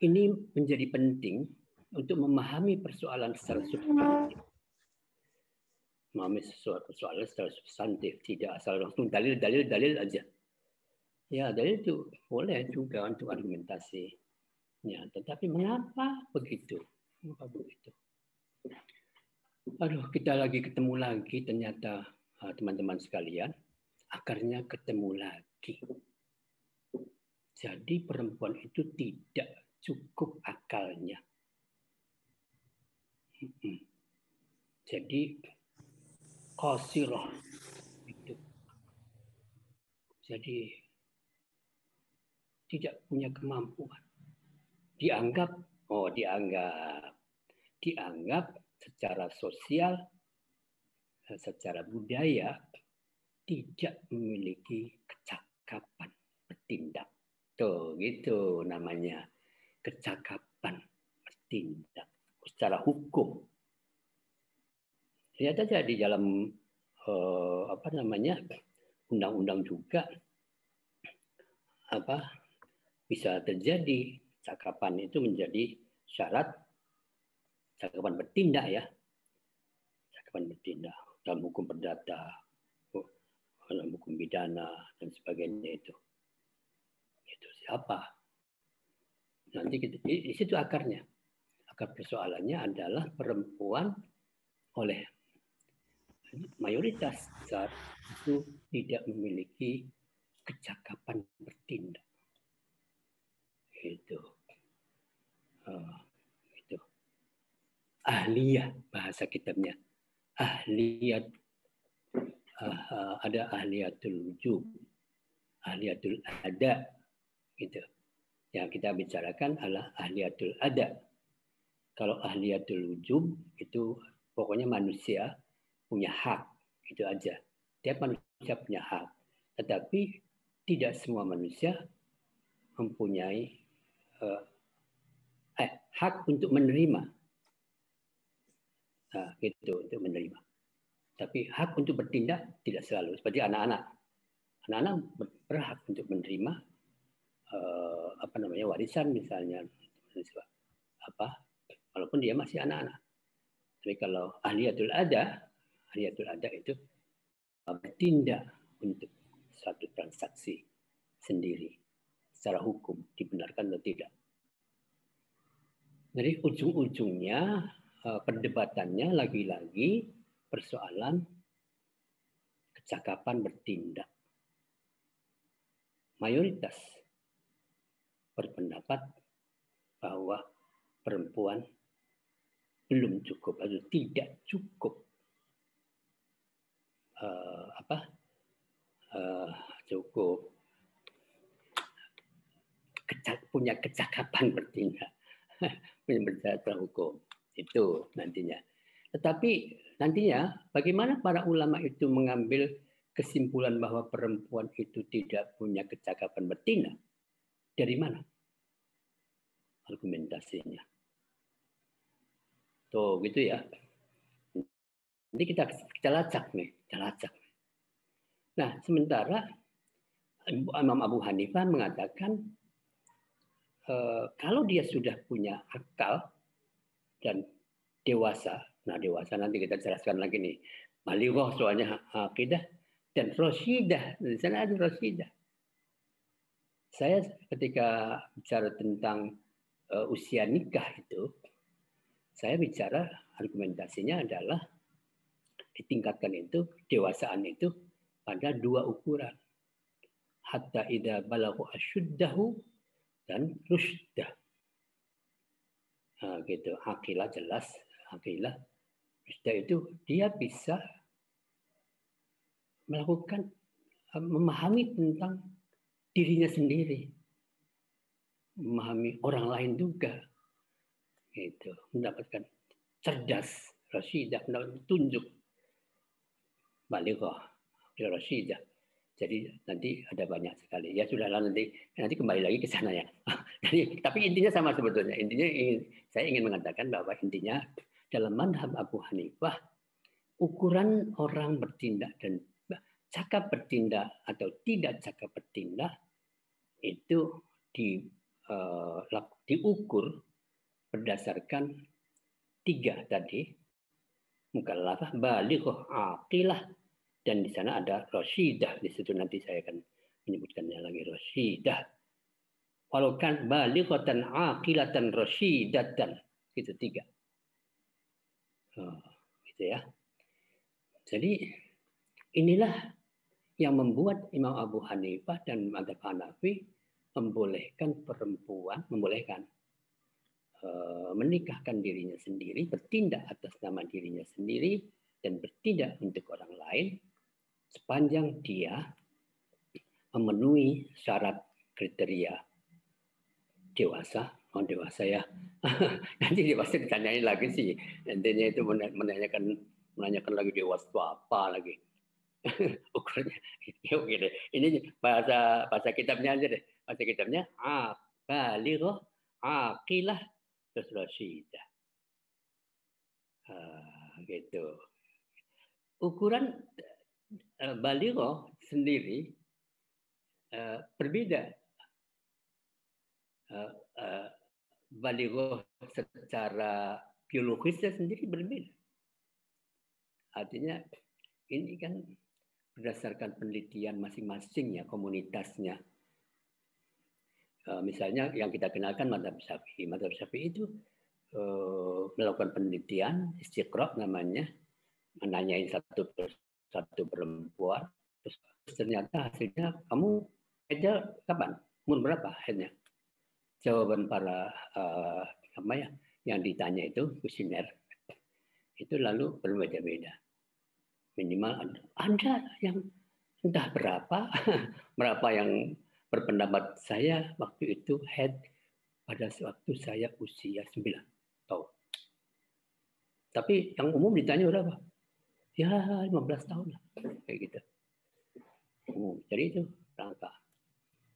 ini menjadi penting untuk memahami persoalan secara substantif. Memahami persoalan secara substantif, tidak asal langsung dalil aja. Ya, dalil itu boleh juga untuk argumentasi. Ya, tetapi mengapa begitu? Mengapa begitu? Aduh, kita lagi ketemu lagi ternyata teman-teman sekalian, akarnya ketemu lagi. Jadi perempuan itu tidak cukup akalnya. Jadi qasirah itu. Jadi tidak punya kemampuan. Dianggap secara sosial, secara budaya tidak memiliki kecakapan bertindak. Tuh, gitu namanya. Kecakapan bertindak secara hukum. Lihat aja di dalam undang-undang juga bisa terjadi cakapan itu menjadi syarat cakapan bertindak ya. Cakapan bertindak dalam hukum perdata, dalam hukum pidana dan sebagainya itu. Itu siapa? Nanti di situ akarnya. Akar persoalannya adalah perempuan oleh mayoritas besar itu tidak memiliki kecakapan bertindak. Itu. Itu. Ahliyah bahasa kitabnya. Ahliyat. Ada ahliyatul wujub, ahliyatul ada, gitu. Yang kita bicarakan adalah ahliyatul ada. Kalau ahliyatul wujub itu pokoknya manusia punya hak, itu aja. Tiap manusia punya hak, tetapi tidak semua manusia mempunyai hak untuk menerima, gitu, untuk menerima. Tapi hak untuk bertindak tidak selalu. Seperti anak-anak. Anak-anak berhak untuk menerima warisan misalnya. Walaupun dia masih anak-anak. Tapi kalau ahliyatul ada itu bertindak untuk suatu transaksi sendiri. Secara hukum dibenarkan atau tidak. Jadi ujung-ujungnya perdebatannya lagi-lagi persoalan kecakapan bertindak. Mayoritas berpendapat bahwa perempuan belum cukup atau tidak cukup punya kecakapan bertindak, punya berdasar hukum. Itu nantinya. Tetapi nantinya bagaimana para ulama itu mengambil kesimpulan bahwa perempuan itu tidak punya kecakapan bertindak? Dari mana argumentasinya? Tuh gitu ya. Nanti kita lacak nih, Nah, sementara Imam Abu Hanifah mengatakan kalau dia sudah punya akal dan dewasa. Nah, dewasa nanti kita jelaskan lagi nih. Balighah soalnya akidah dan rasyidah. Di sana ada rasyidah. Saya ketika bicara tentang usia nikah itu, saya bicara argumentasinya adalah ditingkatkan itu, kedewasaan itu pada dua ukuran. Hatta idza balagha asyuddahu dan rusydah. Nah, gitu. Aqilah jelas, aqilah. Rusydah itu dia bisa melakukan, memahami tentang dirinya sendiri, memahami orang lain juga, gitu. Mendapatkan cerdas, rasyidah, mendapat petunjuk, balighah, rasyidah. Jadi nanti ada banyak sekali. Ya sudahlah nanti kembali lagi ke sana ya. Jadi, tapi intinya sama sebetulnya. Intinya saya ingin mengatakan bahwa intinya dalam mazhab Abu Hanifah ukuran orang bertindak dan cakap bertindak atau tidak cakap bertindak itu diukur berdasarkan 3 tadi, mukallafah, balighah, aqilah, dan di sana ada rasyidah. Di situ nanti saya akan menyebutkannya lagi, rasyidah. Walau kan balighatan, aqilatan, rasyidatan, itu 3. Gitu ya. Jadi Inilah yang membuat Imam Abu Hanifah dan Madzhab Hanafi membolehkan perempuan menikahkan dirinya sendiri, bertindak atas nama dirinya sendiri, dan bertindak untuk orang lain sepanjang dia memenuhi syarat kriteria dewasa. Oh, dewasa ya. Nanti dewasa ditanyain lagi sih. Nantinya itu menanyakan lagi dewasa apa lagi. Ukurannya oke deh. Ini bahasa kitabnya aja deh. Bahasa kitabnya balighah, aqilah, terus rasyidah. Gitu. Ukuran balighah sendiri berbeda. Balighah secara biologisnya sendiri berbeda. Artinya ini kan berdasarkan penelitian masing-masing ya, komunitasnya. Misalnya yang kita kenalkan Madzhab Syafi'i. Madzhab Syafi'i itu melakukan penelitian, istiqra namanya, menanyai satu perempuan, terus ternyata hasilnya kamu haidnya kapan? Umur berapa haidnya? Jawaban para yang ditanya itu kuesioner itu lalu berbeda-beda. Minimal ada yang entah berapa yang berpendapat saya waktu itu haid pada waktu saya usia 9 tahun. Tapi yang umum ditanya berapa? Ya 15 tahun lah, kayak gitu. Jadi itu rangka.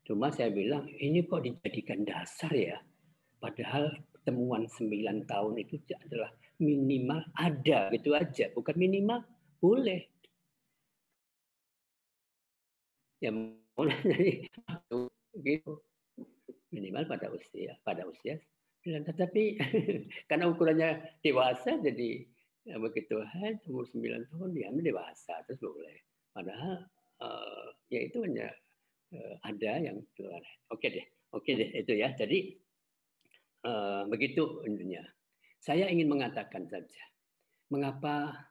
Cuma saya bilang ini kok dijadikan dasar ya, padahal temuan 9 tahun itu adalah minimal ada gitu aja, bukan minimal boleh. Ya mulai gitu. Minimal pada usia. Tetapi karena ukurannya dewasa jadi ya begitu umur 9 tahun dia dewasa terus boleh. Padahal ya itu hanya ada yang keluar. Oke deh itu ya. Jadi begitu intinya. Saya ingin mengatakan saja mengapa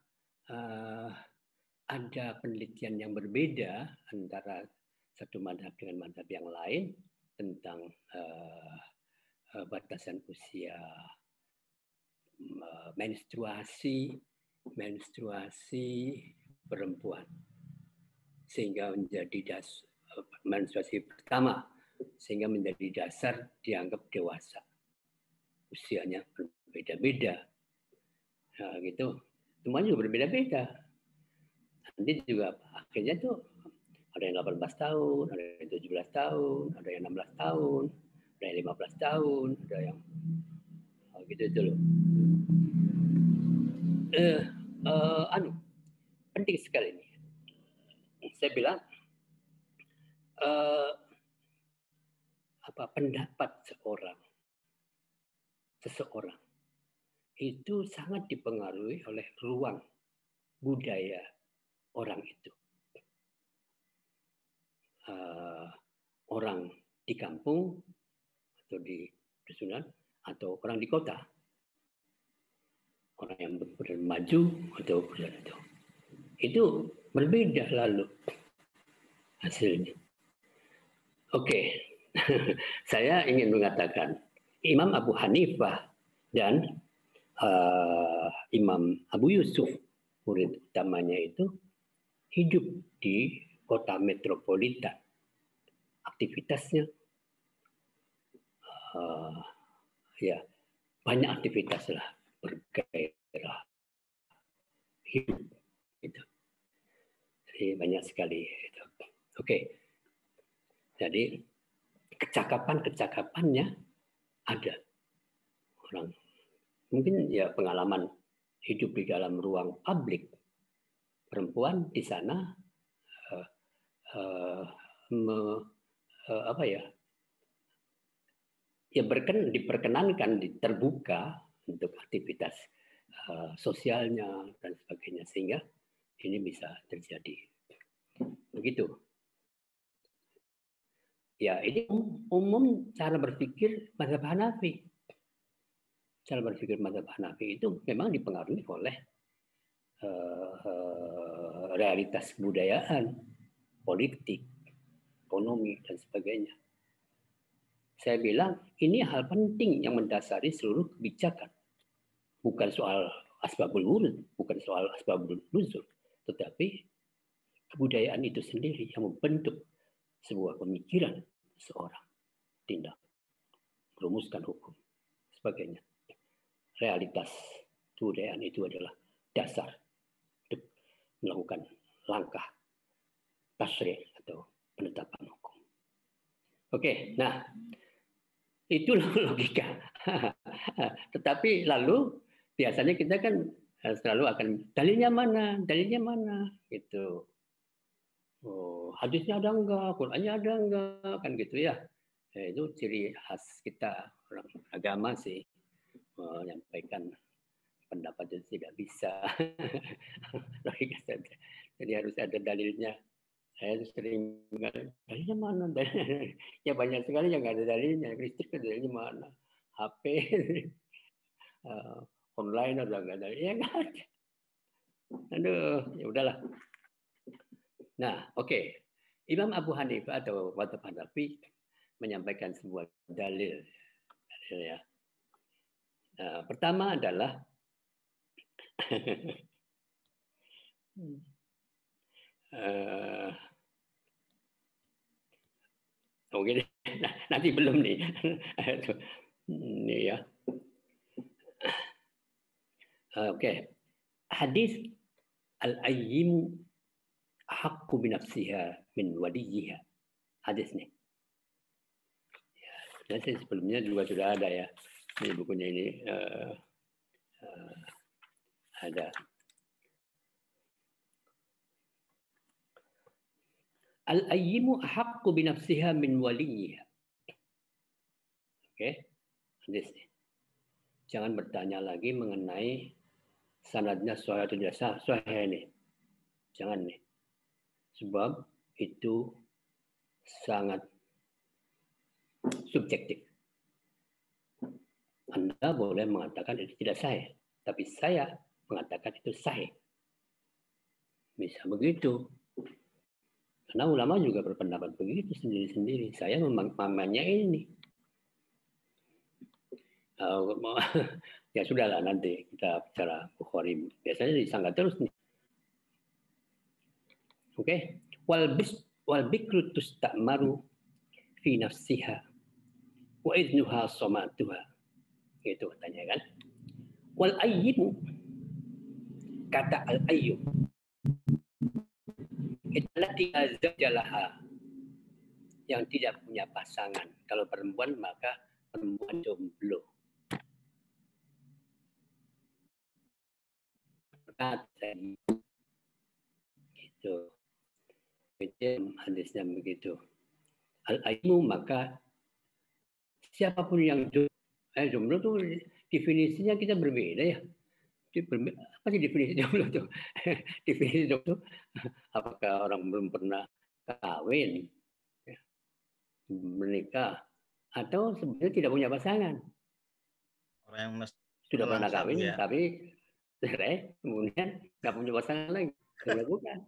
ada penelitian yang berbeda antara satu madhab dengan madhab yang lain tentang batasan usia menstruasi perempuan sehingga menjadi menstruasi pertama sehingga menjadi dasar dianggap dewasa. Usianya berbeda-beda. Nah, gitu. Semuanya juga berbeda-beda. Nanti juga akhirnya tuh ada yang 18 tahun, ada yang 17 tahun, ada yang 16 tahun, ada yang 15 tahun, ada yang gitu itu loh. Penting sekali ini. Saya bilang pendapat seseorang itu sangat dipengaruhi oleh ruang budaya orang itu. Orang di kampung atau di dusunan atau orang di kota, orang yang maju atau itu berbeda lalu hasilnya. Oke. Saya ingin mengatakan Imam Abu Hanifah dan Imam Abu Yusuf, murid utamanya itu, hidup di kota metropolitan. Aktivitasnya ya banyak aktivitas lah, bergairah hidup gitu. Jadi banyak sekali gitu. Oke. Jadi kecakapannya ada. Orang mungkin ya pengalaman hidup di dalam ruang publik. Perempuan di sana diperkenankan, terbuka untuk aktivitas sosialnya dan sebagainya, sehingga ini bisa terjadi. Begitu. Ya, ini umum cara berpikir mazhab Hanafi. Cara berpikir mazhab Hanafi itu memang dipengaruhi oleh realitas kebudayaan, politik, ekonomi, dan sebagainya. Saya bilang ini hal penting yang mendasari seluruh kebijakan. Bukan soal asbabul wurud, bukan soal asbabul nuzul, tetapi kebudayaan itu sendiri yang membentuk sebuah pemikiran seorang, tindak, merumuskan hukum, sebagainya. Realitas kebudayaan itu adalah dasar untuk melakukan langkah tasri' atau penetapan hukum. Oke, nah itulah logika. Tetapi lalu biasanya kita kan selalu akan dalilnya mana, gitu. Oh, hadisnya ada enggak, Qurannya ada enggak, kan gitu ya. Itu ciri khas kita orang agama sih, menyampaikan pendapat itu tidak bisa. Logika saja. Jadi harus ada dalilnya. Saya sering dalilnya mana? Ya banyak sekali yang nggak ada dalilnya. Listrik dalilnya mana? HP online ada nggak ada? Ya nggak ada. Aduh, ya udahlah. Nah, oke. Imam Abu Hanifah atau Mazhab Hanafi menyampaikan sebuah dalil ya. Nah, pertama adalah oke, nanti belum nih. Ini ya. Oke. Hadis al-ayyimu haqqu binafsiha min waliyiha. Hadis nih. Ya, saya sebelumnya juga sudah ada ya. Ini bukunya ini ada. Al-ayyimu haqqu binafsiha min waliyiha. Oke. Hadis nih. Jangan bertanya lagi mengenai sanadnya sahih atau tidak sahih nih. Jangan nih. Sebab itu sangat subjektif. Anda boleh mengatakan itu tidak sahih, tapi saya mengatakan itu sahih. Bisa begitu. Karena ulama juga berpendapat begitu sendiri-sendiri. Saya memamanya ini. Ya sudahlah, nanti kita bicara Bukhari. Biasanya disangka terus nih. Oke. Wal bikru tusta'maru fi nafsiha wa idnuha somatuha. Itu katanya kan. Wal ayyimu, kata al ayyum, allati azjalaha, yang tidak punya pasangan. Kalau perempuan maka perempuan jomblo. Gitu. Itu hadisnya begitu. Al-ayyimu, maka siapapun yang jomblo tuh definisinya kita berbeda ya. Apa sih definisi jomblo tuh? Definisi jomblo apakah orang belum pernah kawin, menikah, atau sebenarnya tidak punya pasangan? Orang yang sudah pernah kawin ya. Tapi cerai, kemudian nggak punya pasangan lagi, bukan?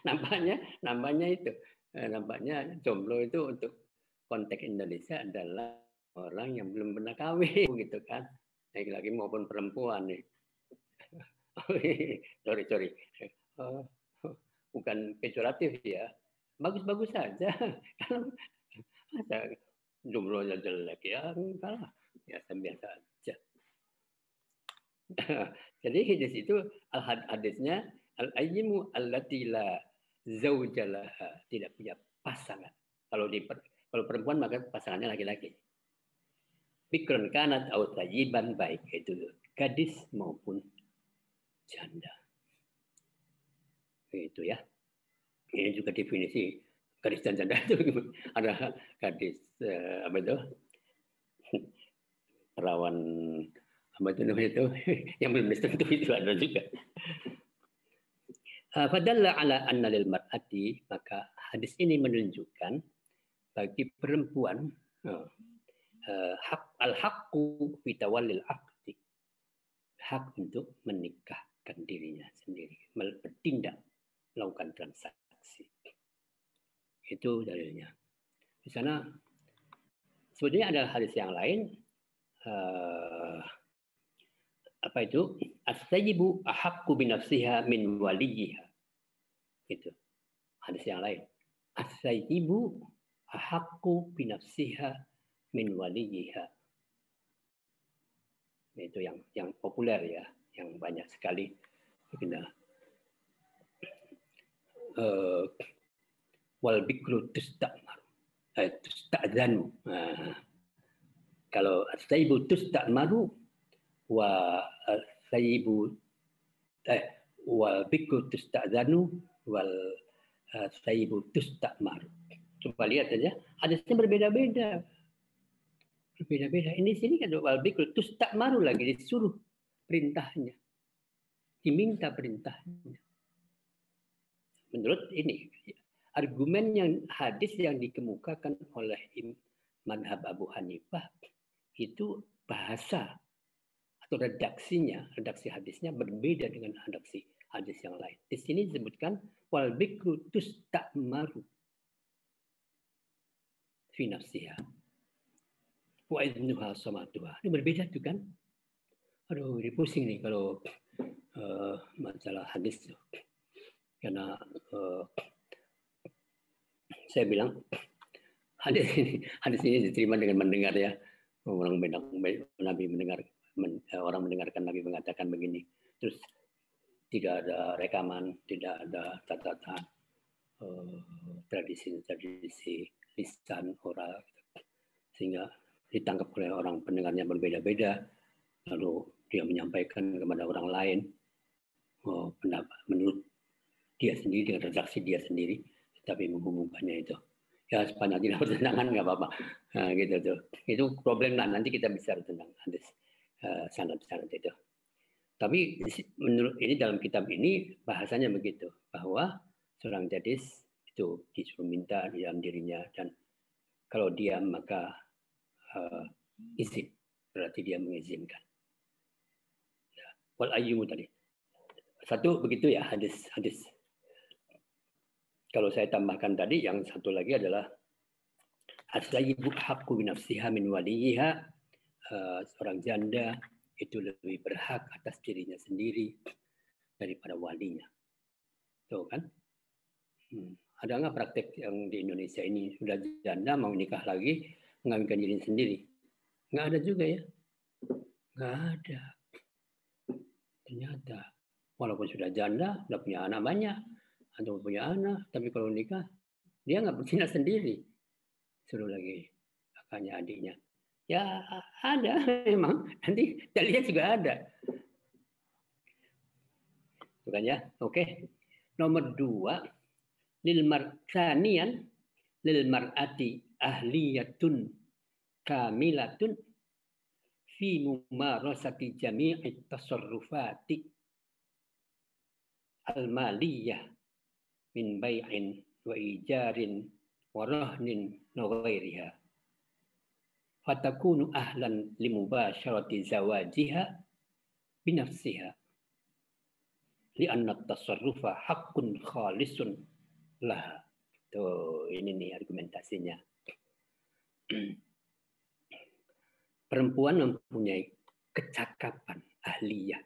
nampaknya itu. Nampaknya jomblo itu untuk konteks Indonesia adalah orang yang belum pernah kawin, gitu kan? Laki-laki maupun perempuan nih. sorry. Bukan pejoratif ya. Bagus-bagus saja. Kalau ada jomblonya jelek ya enggak lah. Biasa aja. Jadi di situ hadisnya al-ayyimu allati la zaujalaha, tidak punya pasangan. Kalau perempuan maka pasangannya laki-laki. Bikron kanat au tayyiban, baik itu gadis maupun janda. Itu ya. Ini juga definisi gadis dan janda itu ada gadis apa itu? Perawan apa itu namanya itu yang belum tentu itu ada juga. Fadalla ala anna lil mar'ati, maka hadis ini menunjukkan bagi perempuan al-haqqu fi tawallil aqdi, hak untuk menikahkan dirinya sendiri, bertindak, melakukan transaksi. Itu dalilnya. Di sana sebetulnya ada hadis yang lain. Apa itu? As-sayyibu ahaqqu bi nafsiha min waliyha. Itu hadis yang lain. As-sayyibu ahaqqu bi nafsiha min waliyha. Itu yang populer ya, yang banyak sekali kita wal bikru tusta'zanu. Kalau as-sayyibu tusta'maru wa as-sayyibu wal bikru tusta'zanu wal sayyibu tusta'maru. Coba lihat saja, hadisnya berbeda-beda. Berbeda-beda. Ini sini kan wal bikru tusta'maru lagi disuruh perintahnya. Diminta perintahnya. Menurut ini argumen yang hadis yang dikemukakan oleh madhab Abu Hanifah itu bahasa atau redaksi hadisnya berbeda dengan redaksi hadis yang lain. Di sini disebutkan wal bikru tusta'maru fi nafsiha wa idnuha samatuha. Ini berbeda tuh kan? Aduh, ini pusing nih kalau masalah hadis tuh. Karena saya bilang hadis ini diterima dengan mendengar ya. Nabi mendengar, orang mendengarkan Nabi mengatakan begini. Terus tidak ada rekaman, tidak ada catatan tradisi lisan oral, sehingga ditangkap oleh orang pendengarnya berbeda-beda, lalu dia menyampaikan kepada orang lain pendapat menurut dia sendiri dengan redaksi dia sendiri, tapi menghubungkannya itu. Ya sepanjang tidak bertentangan nggak apa-apa. Nah, gitu tuh. Itu problem lah, nanti kita bisa tentang hadis sanad-sanad itu. Tapi menurut ini dalam kitab ini bahasanya begitu, bahwa seorang gadis itu disuruh minta di dalam dirinya, dan kalau diam maka izin, berarti dia mengizinkan. Ya. Wal ayyumu tadi. Satu begitu ya hadis. Kalau saya tambahkan tadi, yang satu lagi adalah as-sayyibu haqqu bi nafsiha min waliha. Seorang janda itu lebih berhak atas dirinya sendiri daripada walinya. Tuh kan? Ada nggak praktek yang di Indonesia ini sudah janda mau nikah lagi mengawinkan diri sendiri? Nggak ada juga ya? Nggak ada. Ternyata walaupun sudah janda, sudah punya anak banyak, atau punya anak, tapi kalau nikah dia nggak bertindak sendiri, suruh lagi kakaknya adiknya. Ya ada memang, nanti kita lihat juga ada. Bukan ya? Oke. Nomor 2, lil mar'ati ahliyatun kamilatun fi mumarasati jami'i tasarrufati al-maliyah min bai'in wa ijarin wa rahnin wa ghairiha. Fatakunu ahlan limubasharati zawajiha binafsiha. Li'anna tasarrufa haqqun khalisun laha. Tuh, ini nih argumentasinya. Perempuan mempunyai kecakapan, ahliyah.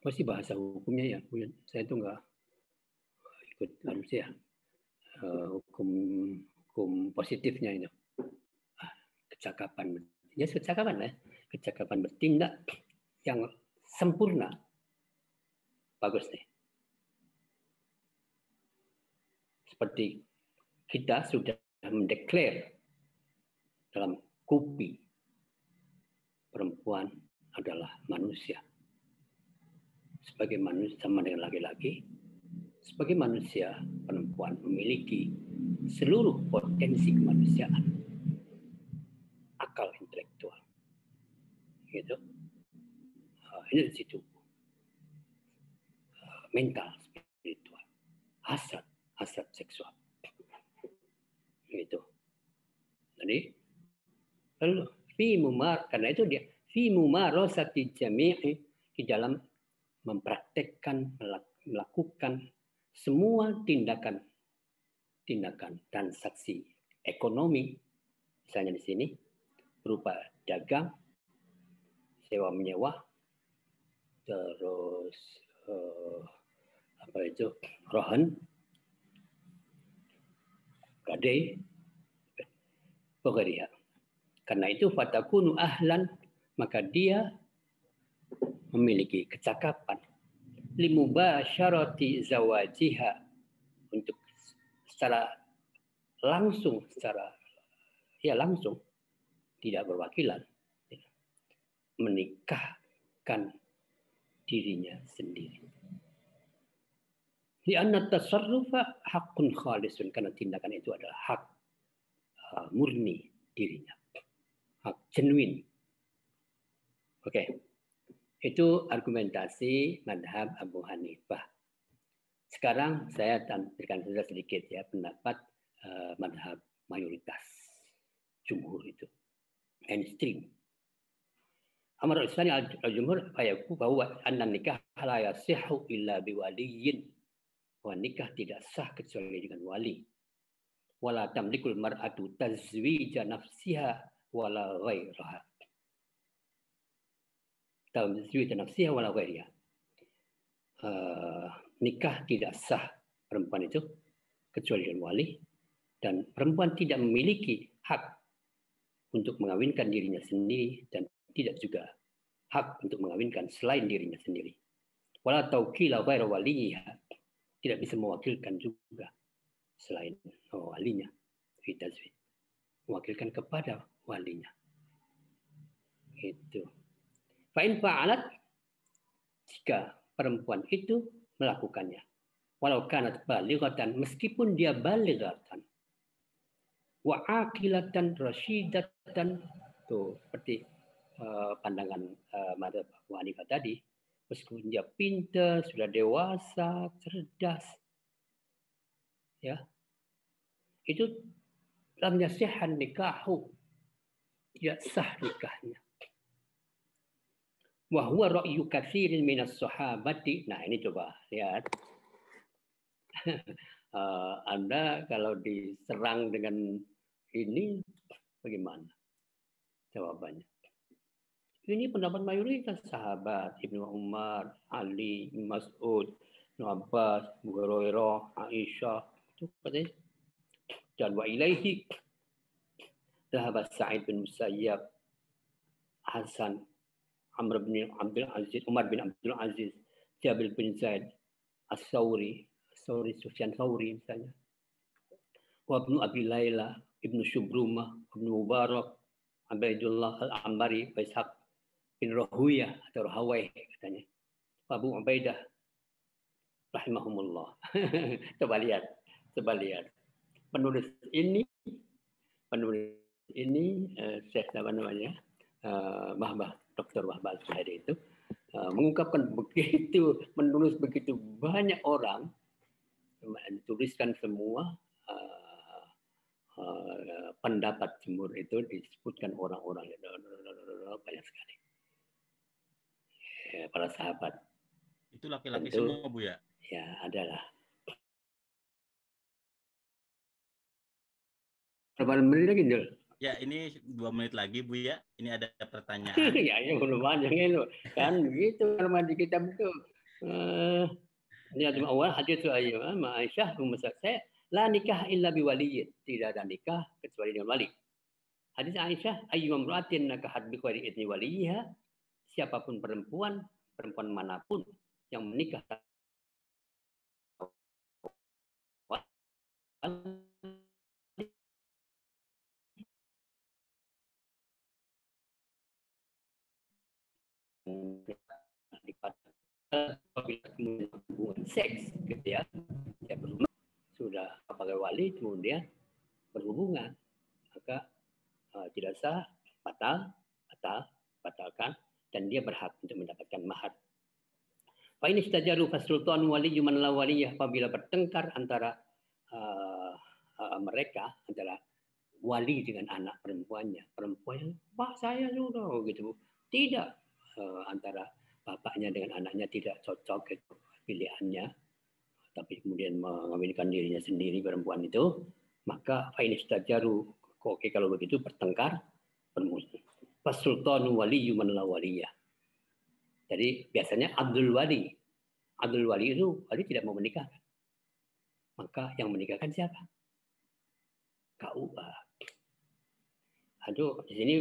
Apa sih bahasa hukumnya ya? Saya tuh nggak ikut harusnya hukum positifnya itu. Kecakapan, ya kecakapan ya, kecakapan bertindak yang sempurna. Bagus nih. Seperti kita sudah mendeklar dalam KUPI, perempuan adalah manusia. Sebagai manusia sama dengan laki-laki, sebagai manusia perempuan memiliki seluruh potensi kemanusiaan, akal intelektual, gitu. Ini di situ mental, spiritual, hasrat seksual, gitu. Jadi lalu karena itu dia fi mumarasati jami'i di dalam mempraktekkan, melakukan semua tindakan transaksi ekonomi, misalnya di sini berupa dagang, sewa menyewa, terus rohan, gadai, pegarian. Karena itu fatakunu ahlan, maka dia memiliki kecakapan limubasyarati zawajiha, untuk secara langsung tidak berwakilan menikahkan dirinya sendiri. Lianna tasarrufa haqqun khalisun, karena tindakan itu adalah hak murni dirinya, hak genuine. Oke. Itu argumentasi madhab Abu Hanifah. Sekarang saya tampilkan sedikit ya pendapat madhab mayoritas, jumhur itu, mainstream. Amar al-Isani al-Jumhur fayaku bahwa anna nikah la yasihhu illa biwaliyin. Bahwa nikah tidak sah kecuali dengan wali. Wala tamlikul mar'atu tazwija nafsiha wala ghairaha. Nikah tidak sah perempuan itu kecuali dengan wali, dan perempuan tidak memiliki hak untuk mengawinkan dirinya sendiri dan tidak juga hak untuk mengawinkan selain dirinya sendiri. Wala tawkila ghaira waliha, tidak bisa mewakilkan juga selain walinya, mewakilkan kepada walinya. Itu. Fa'in fa'alat, jika perempuan itu melakukannya, walau kanat balighatan, meskipun dia balighatan, wa aqilatan rasyidatan, tuh seperti pandangan madhab Abu Hanifah tadi, meskipun dia pintar, sudah dewasa, cerdas, ya, itu lam yasihhan nikahu, tidak sah nikahnya. Wa huwa ra'yu katsirin minas sahabati. Nah, ini coba lihat. Anda kalau diserang dengan ini bagaimana jawabannya? Ini pendapat mayoritas sahabat, Ibnu Umar, Ali, Mas'ud, Ibnu Abbas, Abu Hurairah, Aisyah, itu katanya. Dan wa ilaihi dhahaba Sa'id bin Musayyab, Hasan, Amr bin Abdul Aziz, Umar bin Abdul Aziz, Jabir bin Zaid, As-Sawri, Sufyan Thawri misalnya, wa Ibnu Abi Layla, Ibnu Shubrumah, Ibnu Mubarak, Abdullah Al-Ambari, Ishaq bin Rahuyah atau Rahawai katanya, Abu Ubaidah rahimahumullah. Coba lihat. Penulis ini Syekh apa namanya? Dr. Wahbah Al-Zuhairi itu mengungkapkan begitu, menulis begitu banyak orang, tuliskan semua pendapat jumhur itu, disebutkan orang-orang banyak sekali. Para sahabat. Itu laki-laki semua, Bu ya? Ya, adalah. Berapa menit lagi, Dul? Ya, ini 2 menit lagi, Bu ya. Ini ada pertanyaan. Ya, belum panjang itu. Kan begitu kalau di kitab itu. Ini ada awal hadis Aisyah saya la nikah illa biwaliyin. Tidak ada nikah kecuali dengan wali. Hadis Aisyah, ayyuma imra'atin nakahat bi ghairi idni waliha, siapapun perempuan manapun yang menikah hubungan seks gitu ya, sudah pakai wali kemudian berhubungan, maka tidak sah, batalkan, dan dia berhak untuk mendapatkan mahar. Fa in istajaru fasultan waliyyu man la waliyah, apabila bertengkar antara mereka, antara wali dengan anak perempuannya, perempuan, Pak saya sudah gitu, tidak, antara bapaknya dengan anaknya tidak cocok itu pilihannya, tapi kemudian mengawinkan dirinya sendiri perempuan itu, maka fa'in istajaru, oke kalau begitu bertengkar, bermusuh. Fasultanu waliyyu man la waliyah. Jadi biasanya Abdul Wali itu wali tidak mau menikahkan. Maka yang menikahkan siapa? KUA. Aduh, di sini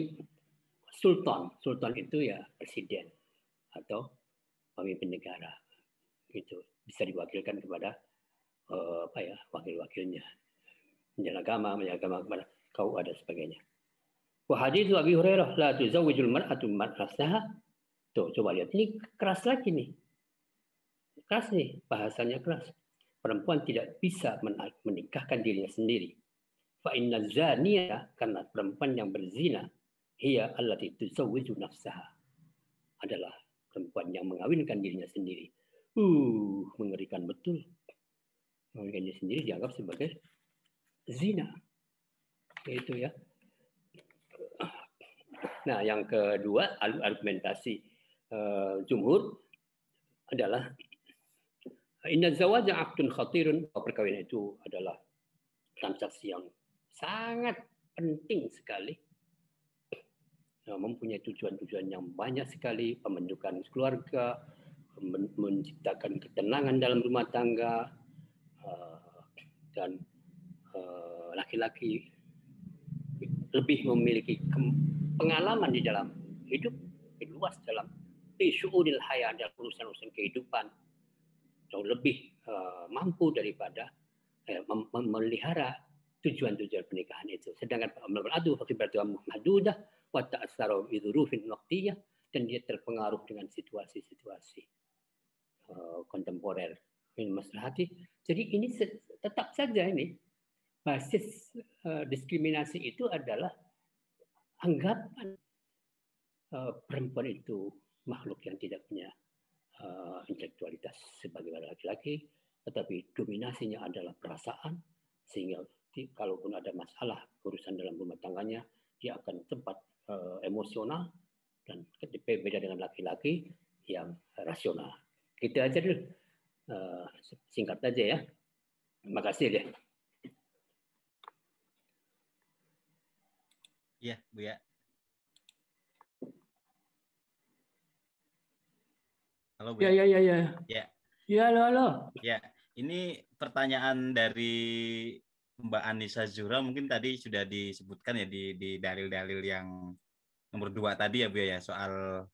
sultan itu ya presiden atau pemimpin negara. Gitu. Bisa diwakilkan kepada wakil-wakilnya. Menjaga agama kepada KUA dan sebagainya. Wa haditsu Abi Hurairah la tuzawwijul mar'atu mar'asaha. Tuh, coba lihat ini keras lagi nih. Keras nih, bahasanya keras. Perempuan tidak bisa menikahkan dirinya sendiri. Fa inna zaniyah, karena perempuan yang berzina, hiya allati tuzawwiju nafsaha, adalah perempuan yang mengawinkan dirinya sendiri. Mengerikan betul. Mengawinkan diri sendiri dianggap sebagai zina. Itu ya. Nah, yang kedua, argumentasi jumhur adalah inna zawaja aqdun khatirun, perkawinan itu adalah transaksi yang sangat penting sekali. Mempunyai tujuan-tujuan yang banyak sekali, pembentukan keluarga, menciptakan ketenangan dalam rumah tangga, dan laki-laki lebih memiliki pengalaman di dalam hidup, lebih luas dalam syu'unil hayat, dalam urusan-urusan kehidupan, jauh lebih mampu daripada memelihara tujuan-tujuan pernikahan itu. Sedangkan al-mar'atu faqibatu mahdudah wa ta'assaru bi dzurufin waqtiyah, dan dia terpengaruh dengan situasi-situasi kontemporer min maslahati. Jadi ini tetap saja ini basis diskriminasi itu adalah anggapan perempuan itu makhluk yang tidak punya intelektualitas sebagai laki-laki, tetapi dominasinya adalah perasaan, sehingga kalaupun ada masalah urusan dalam rumah tangganya, dia akan cepat emosional, dan beda dengan laki-laki yang rasional. Gitu aja dulu, singkat aja ya. Terima kasih deh. Iya, Bu ya. Halo, Bu. Ya. Ya. Ya, halo. Ya, ini pertanyaan dari Mbak Anissa Zura, mungkin tadi sudah disebutkan ya di dalil-dalil yang nomor 2 tadi ya, Bu ya, soal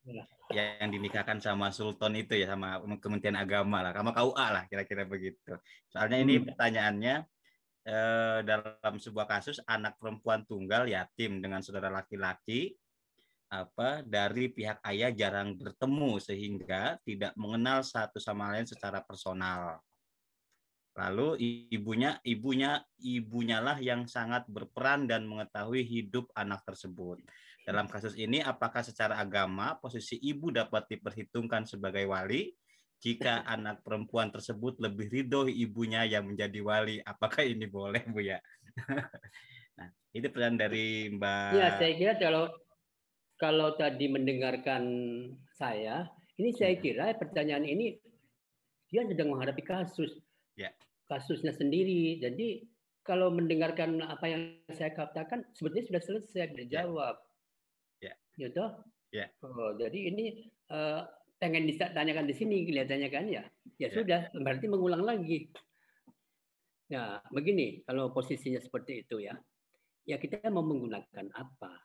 yang dinikahkan sama sultan itu ya, sama Kementerian Agama lah, sama KUA lah, kira-kira begitu. Soalnya ini pertanyaannya, dalam sebuah kasus anak perempuan tunggal yatim dengan saudara laki-laki dari pihak ayah jarang bertemu sehingga tidak mengenal satu sama lain secara personal. Lalu ibunya lah yang sangat berperan dan mengetahui hidup anak tersebut. Dalam kasus ini, apakah secara agama posisi ibu dapat diperhitungkan sebagai wali? Jika anak perempuan tersebut lebih ridho ibunya yang menjadi wali, apakah ini boleh, Bu ya? Nah, itu pertanyaan dari Mbak. Ya, saya kira kalau tadi mendengarkan saya, ini saya kira pertanyaan ini dia sedang menghadapi kasusnya sendiri. Jadi kalau mendengarkan apa yang saya katakan, sebetulnya sudah selesai dijawab. Gitu? Jadi ini pengen ditanyakan di sini kelihatannya kan ya. Ya sudah, berarti mengulang lagi. Nah, begini, kalau posisinya seperti itu ya kita mau menggunakan apa?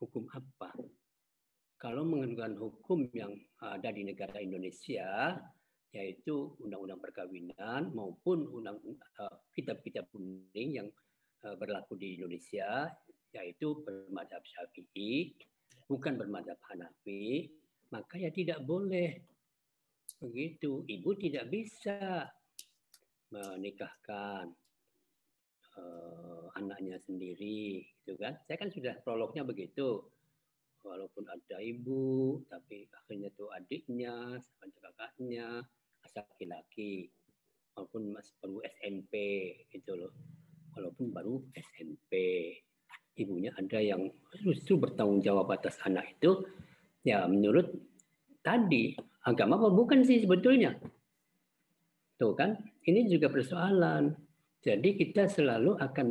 Hukum apa? Kalau menggunakan hukum yang ada di negara Indonesia, yaitu undang-undang perkawinan maupun kitab-kitab kuning yang berlaku di Indonesia, yaitu bermadzhab Syafi'i, bukan bermadzhab Hanafi, maka ya tidak boleh. Begitu, ibu tidak bisa menikahkan anaknya sendiri, gitu kan? Saya kan sudah prolognya begitu. Walaupun ada ibu, tapi akhirnya tuh adiknya, sama kakaknya, asal laki-laki, walaupun masih baru SMP gitu loh. Walaupun baru SMP, ibunya ada yang justru bertanggung jawab atas anak itu. Ya menurut tadi agama apa bukan sih sebetulnya? Tuh kan, ini juga persoalan. Jadi kita selalu akan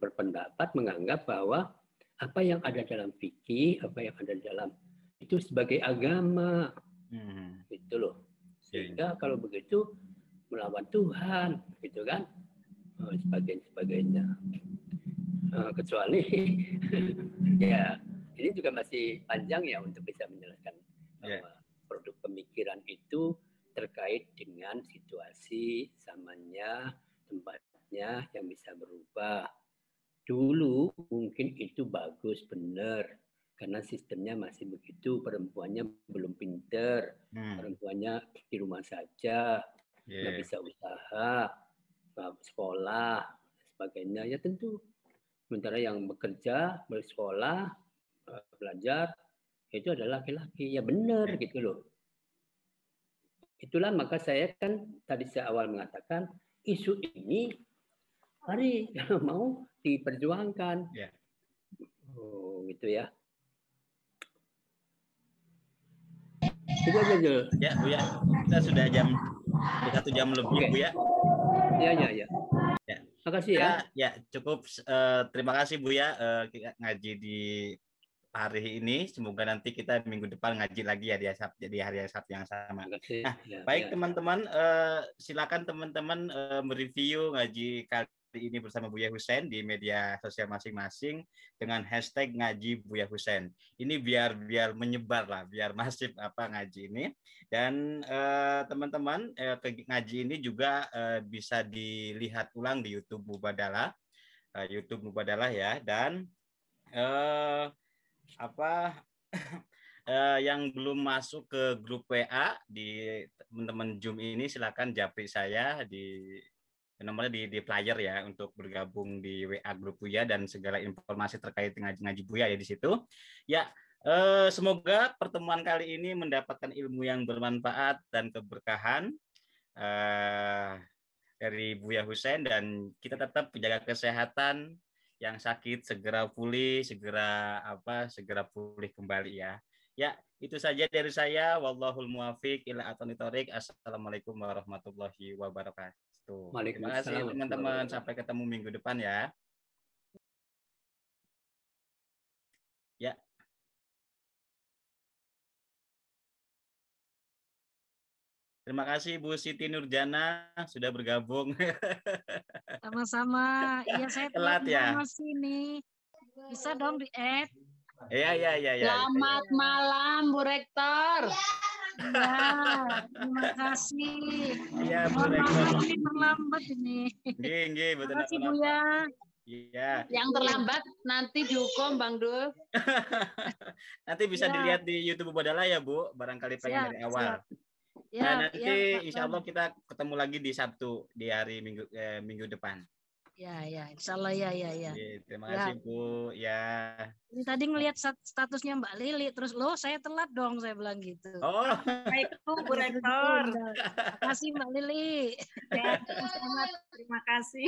berpendapat menganggap bahwa apa yang ada dalam fikih, apa yang ada dalam itu sebagai agama, gitu loh. Sehingga kalau begitu melawan Tuhan, gitu kan, sebagainya. Kecuali ya ini juga masih panjang ya untuk bisa menjelaskan bahwa produk pemikiran itu terkait dengan situasi, zamannya, tempatnya yang bisa berubah. Dulu mungkin itu bagus, benar. Karena sistemnya masih begitu, perempuannya belum pinter, perempuannya di rumah saja, nggak bisa usaha, sekolah, sebagainya. Ya tentu. Sementara yang bekerja, bersekolah, belajar, itu adalah laki-laki. Ya benar gitu loh. Itulah maka saya kan tadi awal mengatakan isu ini mari mau diperjuangkan. Oh gitu ya. Itu aja Jul. Ya Bu ya, kita sudah satu jam lebih Bu ya. Ya. Makasih ya. Ya cukup. Terima kasih Bu ya ngaji di hari ini. Semoga nanti kita minggu depan ngaji lagi ya di hari Sabtu yang sama. Nah, baik teman-teman, silakan teman-teman mereview ngaji kali ini bersama Buya Husein di media sosial masing-masing dengan hashtag ngaji Buya Husein. Ini biar menyebar lah, biar masif ngaji ini. Dan teman-teman, ngaji ini juga bisa dilihat ulang di YouTube Mubadalah, ya. Dan yang belum masuk ke grup WA di teman-teman Zoom ini silakan japri saya di nomornya di player ya untuk bergabung di WA grup Buya dan segala informasi terkait ngaji Buya ya di situ. Ya, semoga pertemuan kali ini mendapatkan ilmu yang bermanfaat dan keberkahan dari Buya Husein, dan kita tetap menjaga kesehatan. Yang sakit segera pulih, segera pulih kembali ya. Ya, itu saja dari saya. Wallahul muwaffiq ila aqwamit thoriq. Assalamualaikum warahmatullahi wabarakatuh. Terima kasih teman-teman. Sampai ketemu minggu depan ya. Ya. Terima kasih Bu Siti Nurjana sudah bergabung. Sama-sama. Iya, saya telat ya. Sini. Bisa dong di-add. Iya. Selamat malam Bu Rektor. Ya, terima kasih. Iya, Bu Rektor. Ini terlambat ini. Nggih, betul. Terima kasih Bu ya. Iya. Yang terlambat nanti dihukum Bang Dul. Nanti bisa dilihat di YouTube Mubadalah ya Bu, barangkali pengen dari awal. Ya, nanti insya Allah kita ketemu lagi di Sabtu di hari minggu depan. Ya, insya Allah ya. Terima kasih Bu. Ya. Ini tadi ngelihat statusnya Mbak Lili, terus saya telat dong, saya bilang gitu. Oh. Assalamualaikum Bu Rektor. Terima kasih Mbak Lili. Ya, selamat. Terima kasih.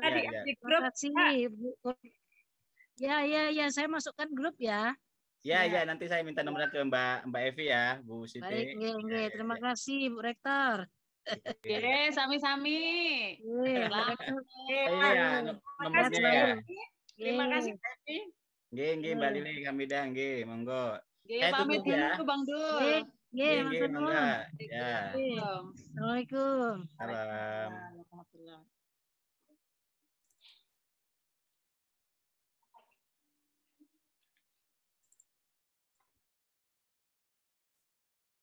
Tadi di grup. Ya, saya masukkan grup ya. Ya, nanti saya minta nomornya ke Mbak Evi ya, Bu Siti. Baik, terima kasih Bu Rektor. Oke, sami-sami. Nomornya ya. Terima kasih Evi. Nggih, Mbak Lili Hamidah, nggih, monggo. Pamit dulu Bang Dul. Nggih, monggo. Ya. Assalamualaikum. Salam.